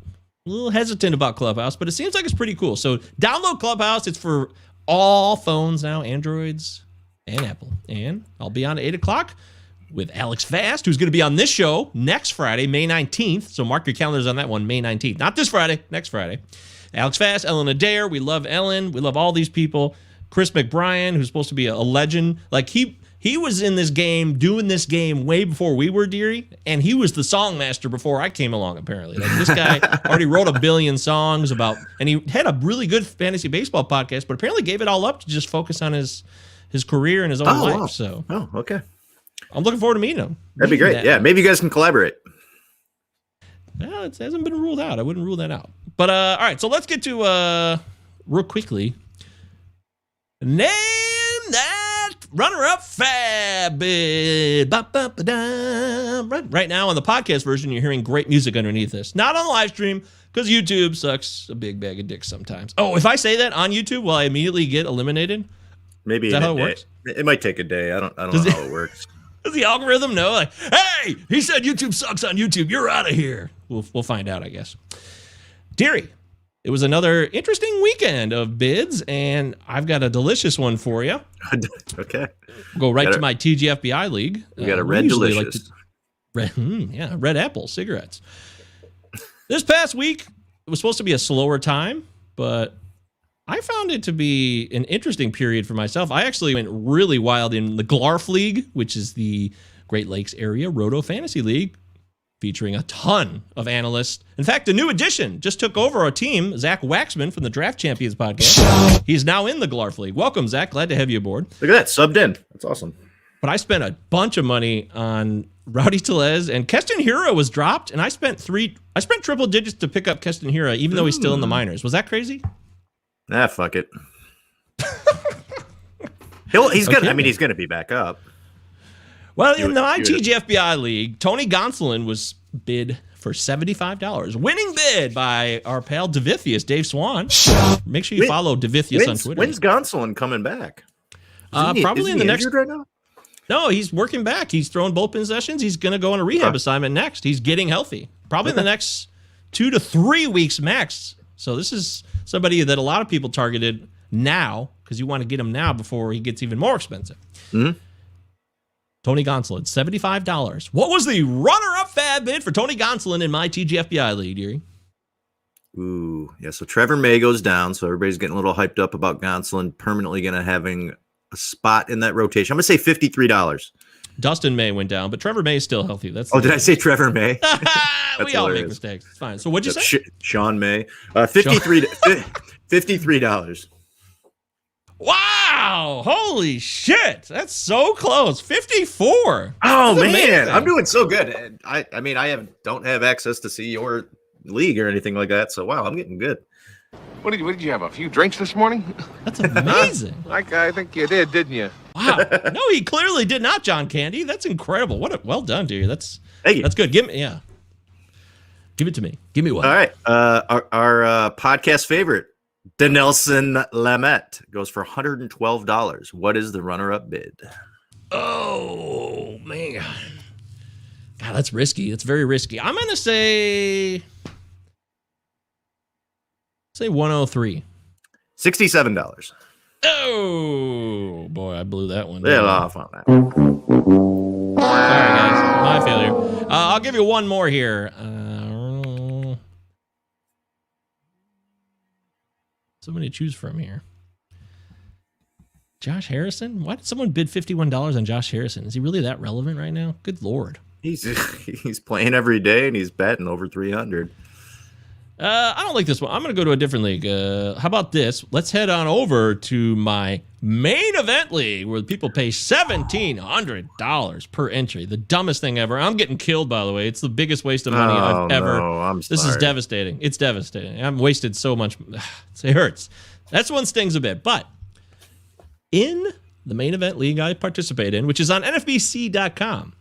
[SPEAKER 1] hesitant about Clubhouse, but it seems like it's pretty cool. So download Clubhouse. It's for all phones now, Androids and Apple. And I'll be on at 8 o'clock with Alex Fast, who's going to be on this show next Friday, May 19th. So mark your calendars on that one, May 19th. Not this Friday, next Friday. Alex Fast, Ellen Adair. We love Ellen. We love all these people. Chris McBrien, who's supposed to be a legend. Like, he was in this game, doing this game way before we were, Deary, and he was the song master before I came along, apparently. Like, this guy already wrote 1 billion songs about, and he had a really good fantasy baseball podcast, but apparently gave it all up to just focus on his career and his own life.
[SPEAKER 2] Wow.
[SPEAKER 1] So,
[SPEAKER 2] okay.
[SPEAKER 1] I'm looking forward to meeting him.
[SPEAKER 2] That'd be great. Yeah, maybe you guys can collaborate.
[SPEAKER 1] Well, it hasn't been ruled out. I wouldn't rule that out. But all right, so let's get to real quickly. Name that runner-up FAAB. Right now on the podcast version, you're hearing great music underneath this. Not on the live stream because YouTube sucks a big bag of dicks sometimes. Oh, if I say that on YouTube, will I immediately get eliminated?
[SPEAKER 2] Maybe
[SPEAKER 1] is that how it works?
[SPEAKER 2] It might take a day. I don't know how it works.
[SPEAKER 1] Does the algorithm know? Like, hey, he said YouTube sucks on YouTube. You're out of here. We'll find out, I guess. Deary, it was another interesting weekend of bids, and I've got a delicious one for you.
[SPEAKER 2] Okay.
[SPEAKER 1] Go right to my TGFBI league.
[SPEAKER 2] We got a red delicious.
[SPEAKER 1] Red apple cigarettes. This past week, it was supposed to be a slower time, but I found it to be an interesting period for myself. I actually went really wild in the Glarf League, which is the Great Lakes Area Roto Fantasy League, featuring a ton of analysts. In fact, a new addition just took over our team, Zach Waxman from the Draft Champions podcast. He's now in the Glarf League. Welcome, Zach. Glad to have you aboard.
[SPEAKER 2] Look at that, subbed in. That's awesome.
[SPEAKER 1] but I spent a bunch of money on Rowdy Tellez, and Keston Hiura was dropped, and I spent triple digits to pick up Keston Hiura, even though he's still in the minors. Was that crazy?
[SPEAKER 2] Ah, fuck it. He's gonna.
[SPEAKER 1] Okay.
[SPEAKER 2] I mean, he's gonna be back up.
[SPEAKER 1] Well, in my TGFBI league, Tony Gonsolin was bid for $75. Winning bid by our pal Davithius, Dave Swan. Make sure you follow Davithius on Twitter.
[SPEAKER 2] When's Gonsolin coming back?
[SPEAKER 1] Probably in the next.
[SPEAKER 2] Right now?
[SPEAKER 1] No, he's working back. He's throwing bullpen sessions. He's going to go on a rehab assignment next. He's getting healthy. Probably in the next 2 to 3 weeks max. So this is somebody that a lot of people targeted now because you want to get him now before he gets even more expensive.
[SPEAKER 2] Mm-hmm.
[SPEAKER 1] Tony Gonsolin, $75. What was the runner-up FAAB bid for Tony Gonsolin in my TGFBI league, Deary?
[SPEAKER 2] Ooh, yeah. So Trevor May goes down. So everybody's getting a little hyped up about Gonsolin permanently going to having a spot in that rotation. I'm going to say $53.
[SPEAKER 1] Dustin May went down, but Trevor May is still healthy. Did
[SPEAKER 2] I say Trevor May?
[SPEAKER 1] We all make mistakes. It's fine. So what'd you say?
[SPEAKER 2] Sean May. $53.
[SPEAKER 1] Wow! Holy shit! That's so close. 54.
[SPEAKER 2] Oh
[SPEAKER 1] That's
[SPEAKER 2] man,
[SPEAKER 1] amazing.
[SPEAKER 2] I'm doing so good. I mean, don't have access to see your league or anything like that. So wow, I'm getting good.
[SPEAKER 3] What did you have? A few drinks this morning?
[SPEAKER 1] That's amazing.
[SPEAKER 3] I think you did, didn't you?
[SPEAKER 1] Wow. No, he clearly did not, John Candy. That's incredible. Well done, dude. That's good. Give it to me. Give me one.
[SPEAKER 2] All right. Our podcast favorite, Denelson Lamet, goes for $112. What is the runner-up bid?
[SPEAKER 1] Oh man. God, that's risky. It's very risky. I'm gonna say 103.
[SPEAKER 2] $67.
[SPEAKER 1] Oh boy, I blew that one.
[SPEAKER 2] Little off on that.
[SPEAKER 1] Sorry, guys. My failure. I'll give you one more here. Somebody to choose from here. Josh Harrison? Why did someone bid $51 on Josh Harrison? Is he really that relevant right now? Good Lord.
[SPEAKER 2] He's playing every day and he's batting over 300.
[SPEAKER 1] I don't like this one. I'm going to go to a different league. How about this? Let's head on over to my main event league where people pay $1,700 per entry. The dumbest thing ever. I'm getting killed, by the way. It's the biggest waste of money I've ever.
[SPEAKER 2] No, I'm sorry.
[SPEAKER 1] This is devastating. It's devastating. I've wasted so much. It hurts. That's one stings a bit. But in the main event league I participate in, which is on NFBC.com,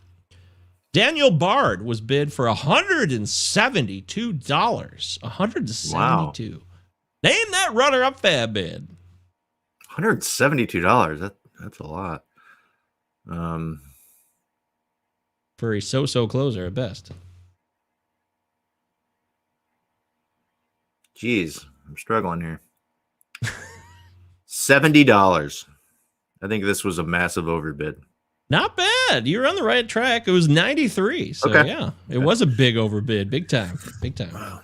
[SPEAKER 1] Daniel Bard was bid for $172. $172.
[SPEAKER 2] Wow.
[SPEAKER 1] Name that runner-up FAAB bid.
[SPEAKER 2] $172. That's a lot.
[SPEAKER 1] For a so-so closer at best.
[SPEAKER 2] Jeez, I'm struggling here. $70. I think this was a massive overbid.
[SPEAKER 1] Not bad. You're on the right track. It was 93. So yeah, it was a big overbid. Big time. Big time.
[SPEAKER 2] Wow.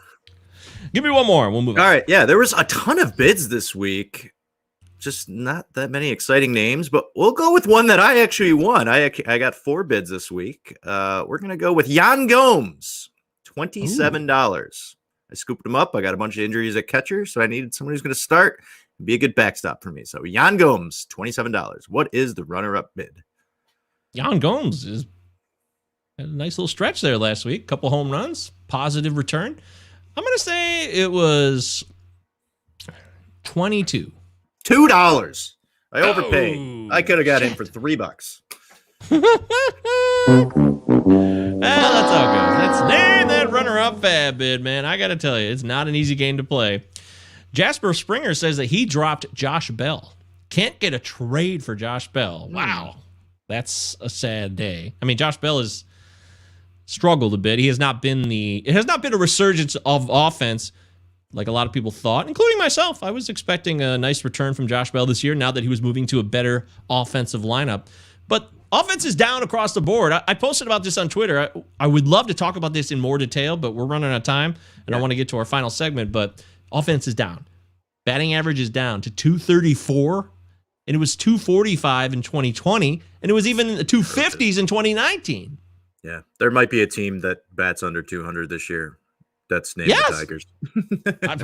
[SPEAKER 1] Give me one more. We'll move on.
[SPEAKER 2] All right. Yeah, there was a ton of bids this week. Just not that many exciting names, but we'll go with one that I actually won. I got 4 bids this week. We're going to go with Yan Gomes, $27. I scooped him up. I got a bunch of injuries at catcher, so I needed someone who's going to start and be a good backstop for me. So Yan Gomes, $27. What is the runner-up bid?
[SPEAKER 1] Yan Gomes had a nice little stretch there last week. Couple home runs, positive return. I'm going to say it was 22.
[SPEAKER 2] $2. I overpaid.
[SPEAKER 1] Oh,
[SPEAKER 2] I could have got him for $3.
[SPEAKER 1] Well, that's how it goes. That's name that runner-up FAAB bid, man. I got to tell you, it's not an easy game to play. Jasper Springer says that he dropped Josh Bell. Can't get a trade for Josh Bell. Wow. That's a sad day. I mean, Josh Bell has struggled a bit. It has not been a resurgence of offense like a lot of people thought, including myself. I was expecting a nice return from Josh Bell this year now that he was moving to a better offensive lineup. But offense is down across the board. I posted about this on Twitter. I would love to talk about this in more detail, but we're running out of time, and I want to get to our final segment. But offense is down. Batting average is down to 234. And it was 245 in 2020, and it was even in the 250s in 2019.
[SPEAKER 2] Yeah, there might be a team that bats under 200 this year. That's named the Tigers.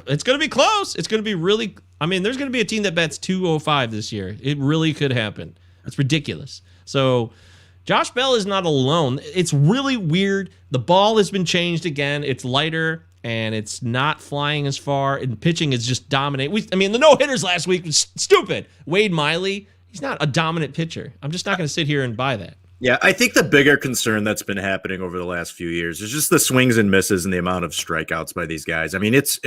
[SPEAKER 1] It's going to be close. It's going to be really. I mean, there's going to be a team that bats 205 this year. It really could happen. It's ridiculous. So Josh Bell is not alone. It's really weird. The ball has been changed again. It's lighter, and it's not flying as far, and pitching is just dominant. The no-hitters last week was stupid. Wade Miley, he's not a dominant pitcher. I'm just not going to sit here and buy that.
[SPEAKER 2] Yeah, I think the bigger concern that's been happening over the last few years is just the swings and misses and the amount of strikeouts by these guys. I mean, it's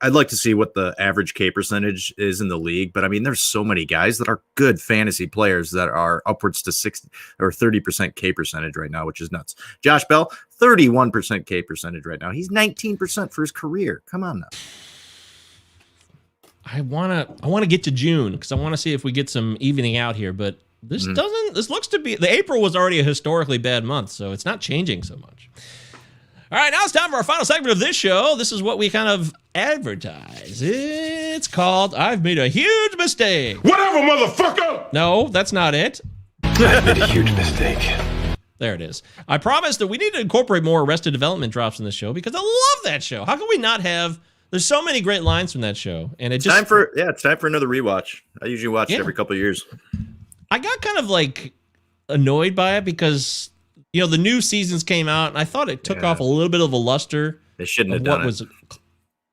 [SPEAKER 2] I'd like to see what the average K percentage is in the league, but I mean, there's so many guys that are good fantasy players that are upwards to 60 or 30% K percentage right now, which is nuts. Josh Bell, 31% K percentage right now. He's 19% for his career. Come on now.
[SPEAKER 1] I want to get to June because I want to see if we get some evening out here, but this looks to be, the April was already a historically bad month, so it's not changing so much. All right, now it's time for our final segment of this show. This is what we kind of advertise. It's called I've Made a Huge Mistake.
[SPEAKER 3] Whatever, motherfucker!
[SPEAKER 1] No, that's not it.
[SPEAKER 3] I made a huge mistake.
[SPEAKER 1] There it is. I promised that we need to incorporate more Arrested Development drops in this show because I love that show. How can we not have? There's so many great lines from that show, and it's time for
[SPEAKER 2] another rewatch. I usually watch it every couple of years.
[SPEAKER 1] I got kind of like annoyed by it because the new seasons came out, and I thought it took off a little bit of a luster.
[SPEAKER 2] They shouldn't have done it.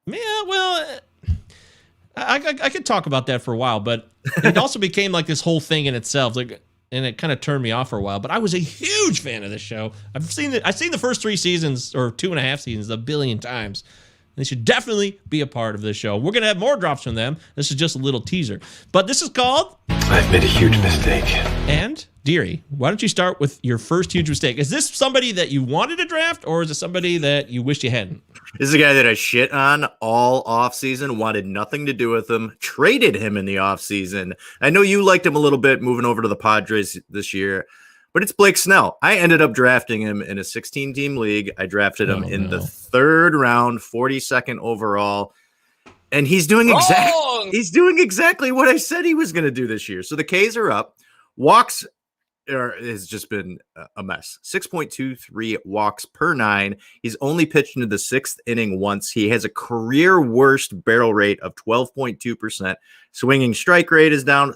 [SPEAKER 1] Yeah, well, I could talk about that for a while, but it also became like this whole thing in itself, and it kind of turned me off for a while. But I was a huge fan of this show. I've seen the first 3 seasons or 2.5 seasons a billion times. They should definitely be a part of this show. We're going to have more drops from them. This is just a little teaser. But this is called
[SPEAKER 3] I've made a huge mistake.
[SPEAKER 1] And Deary, why don't you start with your first huge mistake? Is this somebody that you wanted to draft, or is it somebody that you wish you hadn't?
[SPEAKER 2] This is a guy that I shit on all offseason, wanted nothing to do with him, traded him in the offseason. I know you liked him a little bit moving over to the Padres this year, but it's Blake Snell. I ended up drafting him in a 16-team league. I drafted him in the 3rd round, 42nd overall. And he's doing exactly what I said he was going to do this year. So the Ks are up. Walks has just been a mess. 6.23 walks per 9. He's only pitched into the 6th inning once. He has a career worst barrel rate of 12.2%. Swinging strike rate is down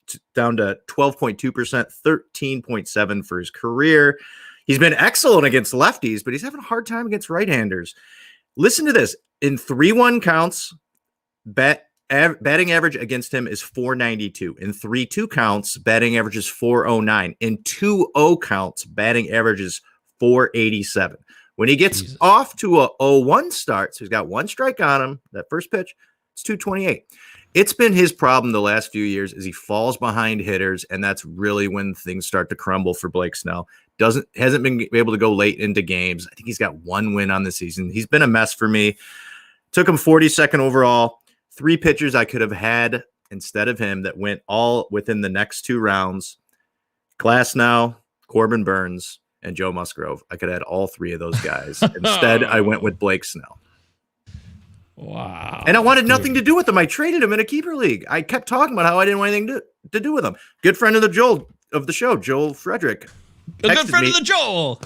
[SPEAKER 2] to 12.2%, 13.7 for his career. He's been excellent against lefties, but he's having a hard time against right-handers. Listen to this. In 3-1 counts, batting average against him is .492. In 3-2 counts, batting average is .409. In 2-0 counts, batting average is .487. When he gets off to a 0-1 start, so he's got 1 strike on him, that first pitch, it's .228. It's been his problem the last few years is he falls behind hitters, and that's really when things start to crumble for Blake Snell. Hasn't been able to go late into games. I think he's got 1 win on the season. He's been a mess for me. Took him 42nd overall. 3 pitchers I could have had instead of him that went all within the next 2 rounds. Glasnow, Corbin Burns, and Joe Musgrove. I could have had all 3 of those guys. Instead, I went with Blake Snell.
[SPEAKER 1] Wow.
[SPEAKER 2] And I wanted nothing to do with him. I traded him in a keeper league. I kept talking about how I didn't want anything to do with him. Good friend of the show, Joel Frederick.
[SPEAKER 1] A good friend of the Joel.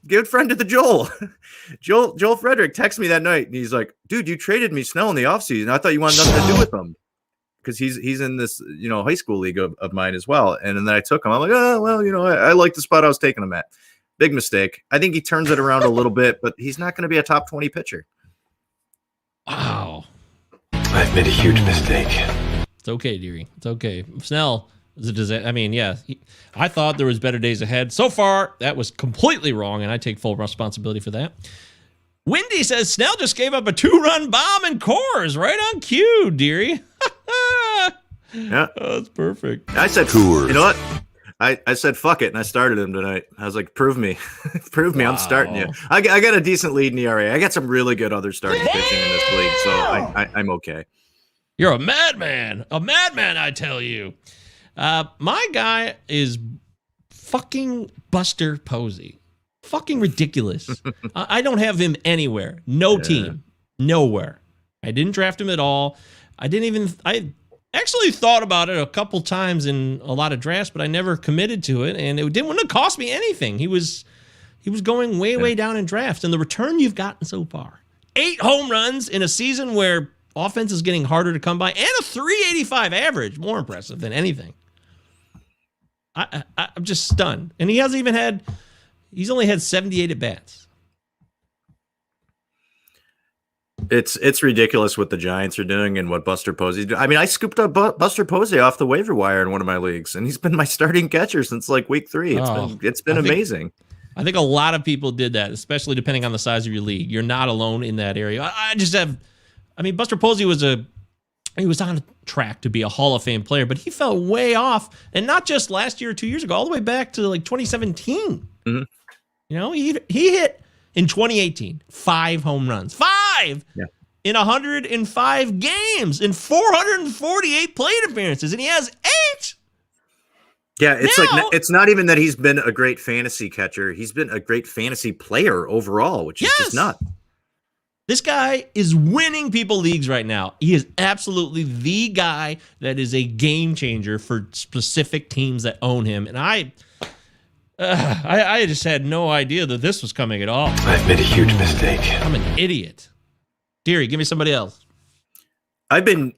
[SPEAKER 2] Good friend of the Joel. Joel Frederick texted me that night, and he's like, dude, you traded me Snell in the offseason. I thought you wanted nothing to do with him. Because he's in this, high school league of mine as well. And then I took him. I'm like, oh, well, I like the spot I was taking him at. Big mistake. I think he turns it around a little bit, but he's not going to be a top 20 pitcher.
[SPEAKER 1] Wow.
[SPEAKER 3] I've made a huge mistake.
[SPEAKER 1] It's okay, Deary. It's okay. Snell is a disaster. I mean, yeah, I thought there was better days ahead. So far, that was completely wrong, and I take full responsibility for that. Wendy says Snell just gave up a 2-run bomb in Coors. Right on cue, Deary.
[SPEAKER 2] Yeah.
[SPEAKER 1] Oh, that's perfect.
[SPEAKER 2] I said, Coors. You know what? I said, fuck it, and I started him tonight. I was like, prove me. Prove me. Wow. I'm starting you. I got a decent lead in ERA. I got some really good other starting pitching in this league, so I'm okay.
[SPEAKER 1] You're a madman. A madman, I tell you. My guy is fucking Buster Posey. Fucking ridiculous. I don't have him anywhere. No team. Nowhere. I didn't draft him at all. I actually thought about it a couple times in a lot of drafts, but I never committed to it, and it wouldn't cost me anything. He was going way down in drafts, and the return you've gotten so far. 8 home runs in a season where offense is getting harder to come by, and a 385 average. More impressive than anything. I'm just stunned. And he's only had 78 at bats.
[SPEAKER 2] It's ridiculous what the Giants are doing and what Buster Posey's doing. I mean, I scooped up Buster Posey off the waiver wire in one of my leagues, and he's been my starting catcher since like week 3. It's been amazing.
[SPEAKER 1] I think a lot of people did that, especially depending on the size of your league. You're not alone in that area. Buster Posey was on a track to be a Hall of Fame player, but he fell way off, and not just last year or 2 years ago, all the way back to like 2017. Mm-hmm. You know, he hit in 2018 5 home runs, 5 in 105 games, in 448 plate appearances, and he has 8.
[SPEAKER 2] Yeah, it's not even that he's been a great fantasy catcher. He's been a great fantasy player overall, which is just not.
[SPEAKER 1] This guy is winning people leagues right now. He is absolutely the guy that is a game changer for specific teams that own him. And I just had no idea that this was coming at all.
[SPEAKER 3] I've made a huge mistake.
[SPEAKER 1] I'm an idiot. Deary, give me somebody else.
[SPEAKER 2] I've been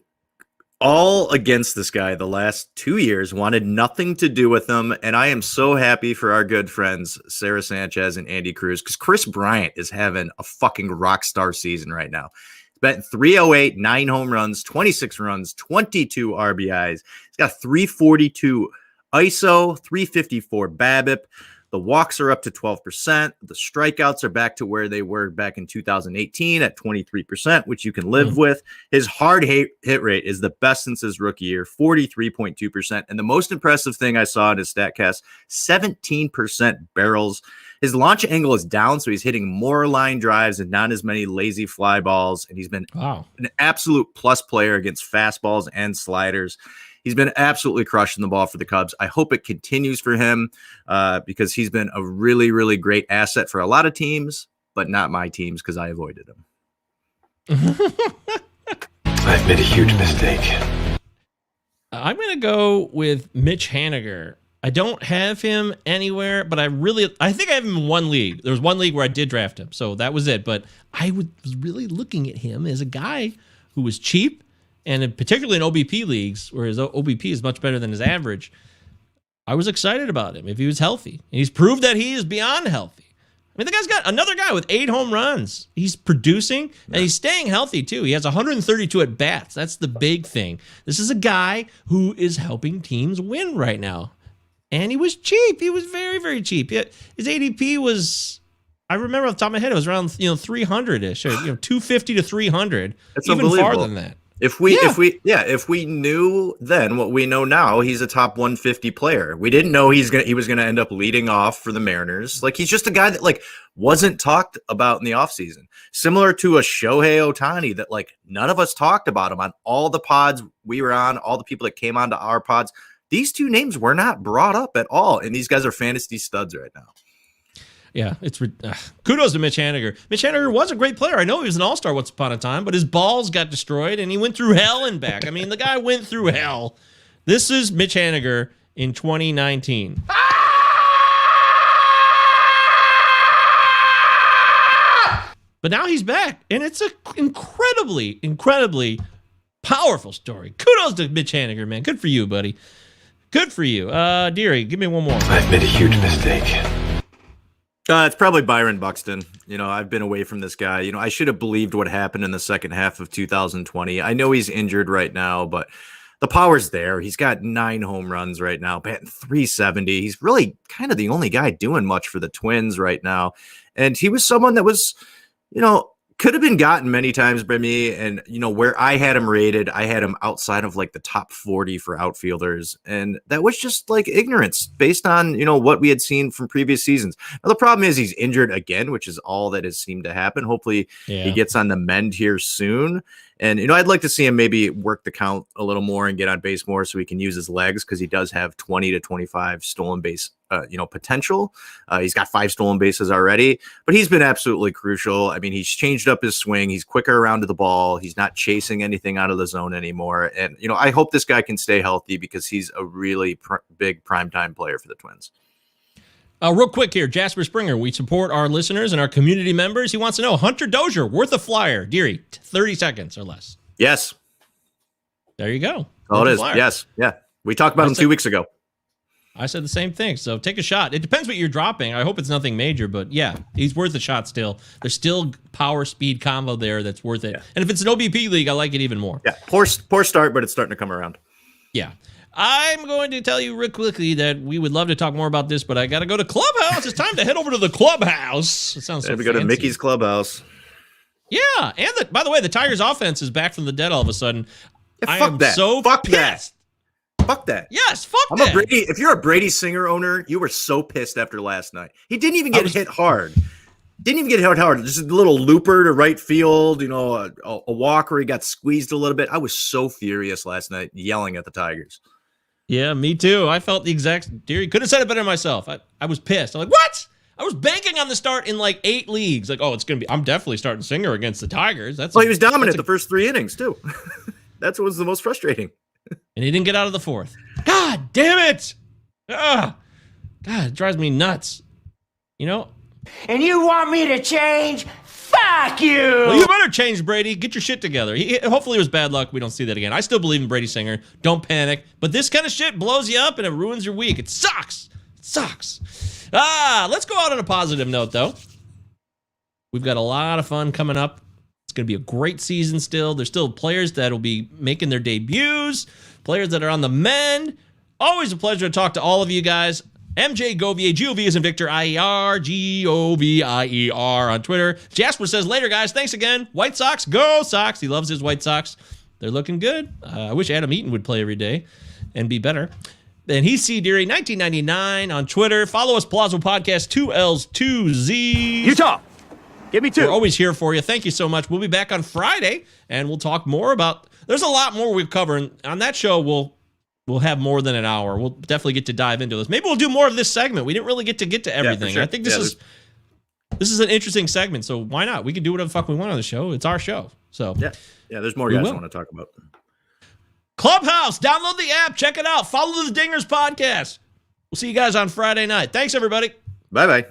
[SPEAKER 2] all against this guy the last 2 years, wanted nothing to do with him, and I am so happy for our good friends Sarah Sanchez and Andy Cruz, because Chris Bryant is having a fucking rock star season right now. He's batting 308, 9 home runs, 26 runs, 22 RBIs. He's got 342 ISO, 354 BABIP. The walks are up to 12%. The strikeouts are back to where they were back in 2018 at 23%, which you can live with. His hard hit rate is the best since his rookie year, 43.2%. And the most impressive thing I saw in his StatCast, 17% barrels. His launch angle is down, so he's hitting more line drives and not as many lazy fly balls. And he's been an absolute plus player against fastballs and sliders. He's been absolutely crushing the ball for the Cubs. I hope it continues for him because he's been a really, really great asset for a lot of teams, but not my teams because I avoided him.
[SPEAKER 3] I've made a huge mistake.
[SPEAKER 1] I'm going to go with Mitch Haniger. I don't have him anywhere, but I think I have him in one league. There was one league where I did draft him, so that was it. But I was really looking at him as a guy who was cheap, and particularly in OBP leagues, where his OBP is much better than his average. I was excited about him if he was healthy. And he's proved that he is beyond healthy. I mean, the guy's got another guy with 8 home runs. He's producing, and he's staying healthy, too. He has 132 at-bats. That's the big thing. This is a guy who is helping teams win right now. And he was cheap. He was very, very cheap. His ADP was, I remember off the top of my head, it was around 300-ish, 250 to 300.
[SPEAKER 2] That's
[SPEAKER 1] even farther than that.
[SPEAKER 2] If we knew then what we know now, he's a top 150 player. We didn't know he was gonna end up leading off for the Mariners. Like, he's just a guy that wasn't talked about in the offseason. Similar to a Shohei Ohtani that none of us talked about him on all the pods we were on, all the people that came onto our pods. These two names were not brought up at all, and these guys are fantasy studs right now.
[SPEAKER 1] Yeah, it's kudos to Mitch Haniger. Mitch Haniger was a great player. I know he was an all-star once upon a time, but his balls got destroyed, and he went through hell and back. I mean, the guy went through hell. This is Mitch Haniger in 2019. But now he's back, and it's an incredibly, incredibly powerful story. Kudos to Mitch Haniger, man. Good for you, buddy. Good for you. Deary, give me one more.
[SPEAKER 3] I've made a huge mistake.
[SPEAKER 2] It's probably Byron Buxton. I've been away from this guy. I should have believed what happened in the second half of 2020. I know he's injured right now, but the power's there. He's got 9 home runs right now, batting 370. He's really kind of the only guy doing much for the Twins right now. And he was someone that was, could have been gotten many times by me. And, where I had him rated, I had him outside of the top 40 for outfielders. And that was just ignorance based on, what we had seen from previous seasons. Now, the problem is he's injured again, which is all that has seemed to happen. Hopefully he gets on the mend here soon. And, I'd like to see him maybe work the count a little more and get on base more so he can use his legs, because he does have 20 to 25 stolen base, potential. He's got 5 stolen bases already, but he's been absolutely crucial. I mean, he's changed up his swing. He's quicker around to the ball. He's not chasing anything out of the zone anymore. And, I hope this guy can stay healthy because he's a really big primetime player for the Twins.
[SPEAKER 1] Real quick here, Jasper Springer, we support our listeners and our community members. He wants to know, Hunter Dozier, worth a flyer. Deary, 30 seconds or less.
[SPEAKER 2] Yes.
[SPEAKER 1] There you go.
[SPEAKER 2] Oh, it is. Yes. Yeah. We talked about him 2 weeks ago.
[SPEAKER 1] I said the same thing. So take a shot. It depends what you're dropping. I hope it's nothing major, but yeah, he's worth a shot still. There's still power speed combo there that's worth it. Yeah. And if it's an OBP league, I like it even more.
[SPEAKER 2] Yeah, poor start, but it's starting to come around.
[SPEAKER 1] Yeah. I'm going to tell you real quickly that we would love to talk more about this, but I got to go to Clubhouse. It's time to head over to the Clubhouse. It sounds so
[SPEAKER 2] we go to Mickey's Clubhouse.
[SPEAKER 1] Yeah, and by the way, the Tigers offense is back from the dead all of a sudden.
[SPEAKER 2] Yeah, fuck that.
[SPEAKER 1] So
[SPEAKER 2] fuck
[SPEAKER 1] pissed.
[SPEAKER 2] that. Fuck that.
[SPEAKER 1] Yes, fuck that.
[SPEAKER 2] If you're a Brady Singer owner, you were so pissed after last night. He didn't even get hit hard. Just a little looper to right field, a walk where he got squeezed a little bit. I was so furious last night yelling at the Tigers.
[SPEAKER 1] Yeah, me too. I felt the exact Deary could have said it better myself. I was pissed. I'm like, what? I was banking on the start in like 8 leagues. Like, I'm definitely starting Singer against the Tigers. He
[SPEAKER 2] was dominant the first 3 innings too. That's what was the most frustrating.
[SPEAKER 1] And he didn't get out of the 4th. God damn it! God, it drives me nuts.
[SPEAKER 6] And you want me to change? Fuck you!
[SPEAKER 1] Well, you better change, Brady. Get your shit together. Hopefully it was bad luck. We don't see that again. I still believe in Brady Singer. Don't panic. But this kind of shit blows you up and it ruins your week. It sucks. It sucks. Let's go out on a positive note, though. We've got a lot of fun coming up. It's going to be a great season still. There's still players that will be making their debuts, players that are on the mend. Always a pleasure to talk to all of you guys. MJ Govier, G-O-V is in Victor, I-E-R, G-O-V-I-E-R on Twitter. Jasper says, later, guys. Thanks again. White Sox, go Sox. He loves his White Sox. They're looking good. I wish Adam Eaton would play every day and be better. And he's C. Deary, 1999 on Twitter. Follow us, Palazzo Podcast, 2 L's, 2 Z's.
[SPEAKER 6] Utah. Give me 2.
[SPEAKER 1] We're always here for you. Thank you so much. We'll be back on Friday, and we'll talk more about... There's a lot more we've covered. And on that show, we'll have more than an hour. We'll definitely get to dive into this. Maybe we'll do more of this segment. We didn't really get to everything. Sure. I think this is an interesting segment, so why not? We can do whatever the fuck we want on the show. It's our show. So
[SPEAKER 2] yeah, there's more guys I want to talk about.
[SPEAKER 1] Clubhouse, download the app, check it out. Follow the Dingers podcast. We'll see you guys on Friday night. Thanks, everybody.
[SPEAKER 2] Bye-bye.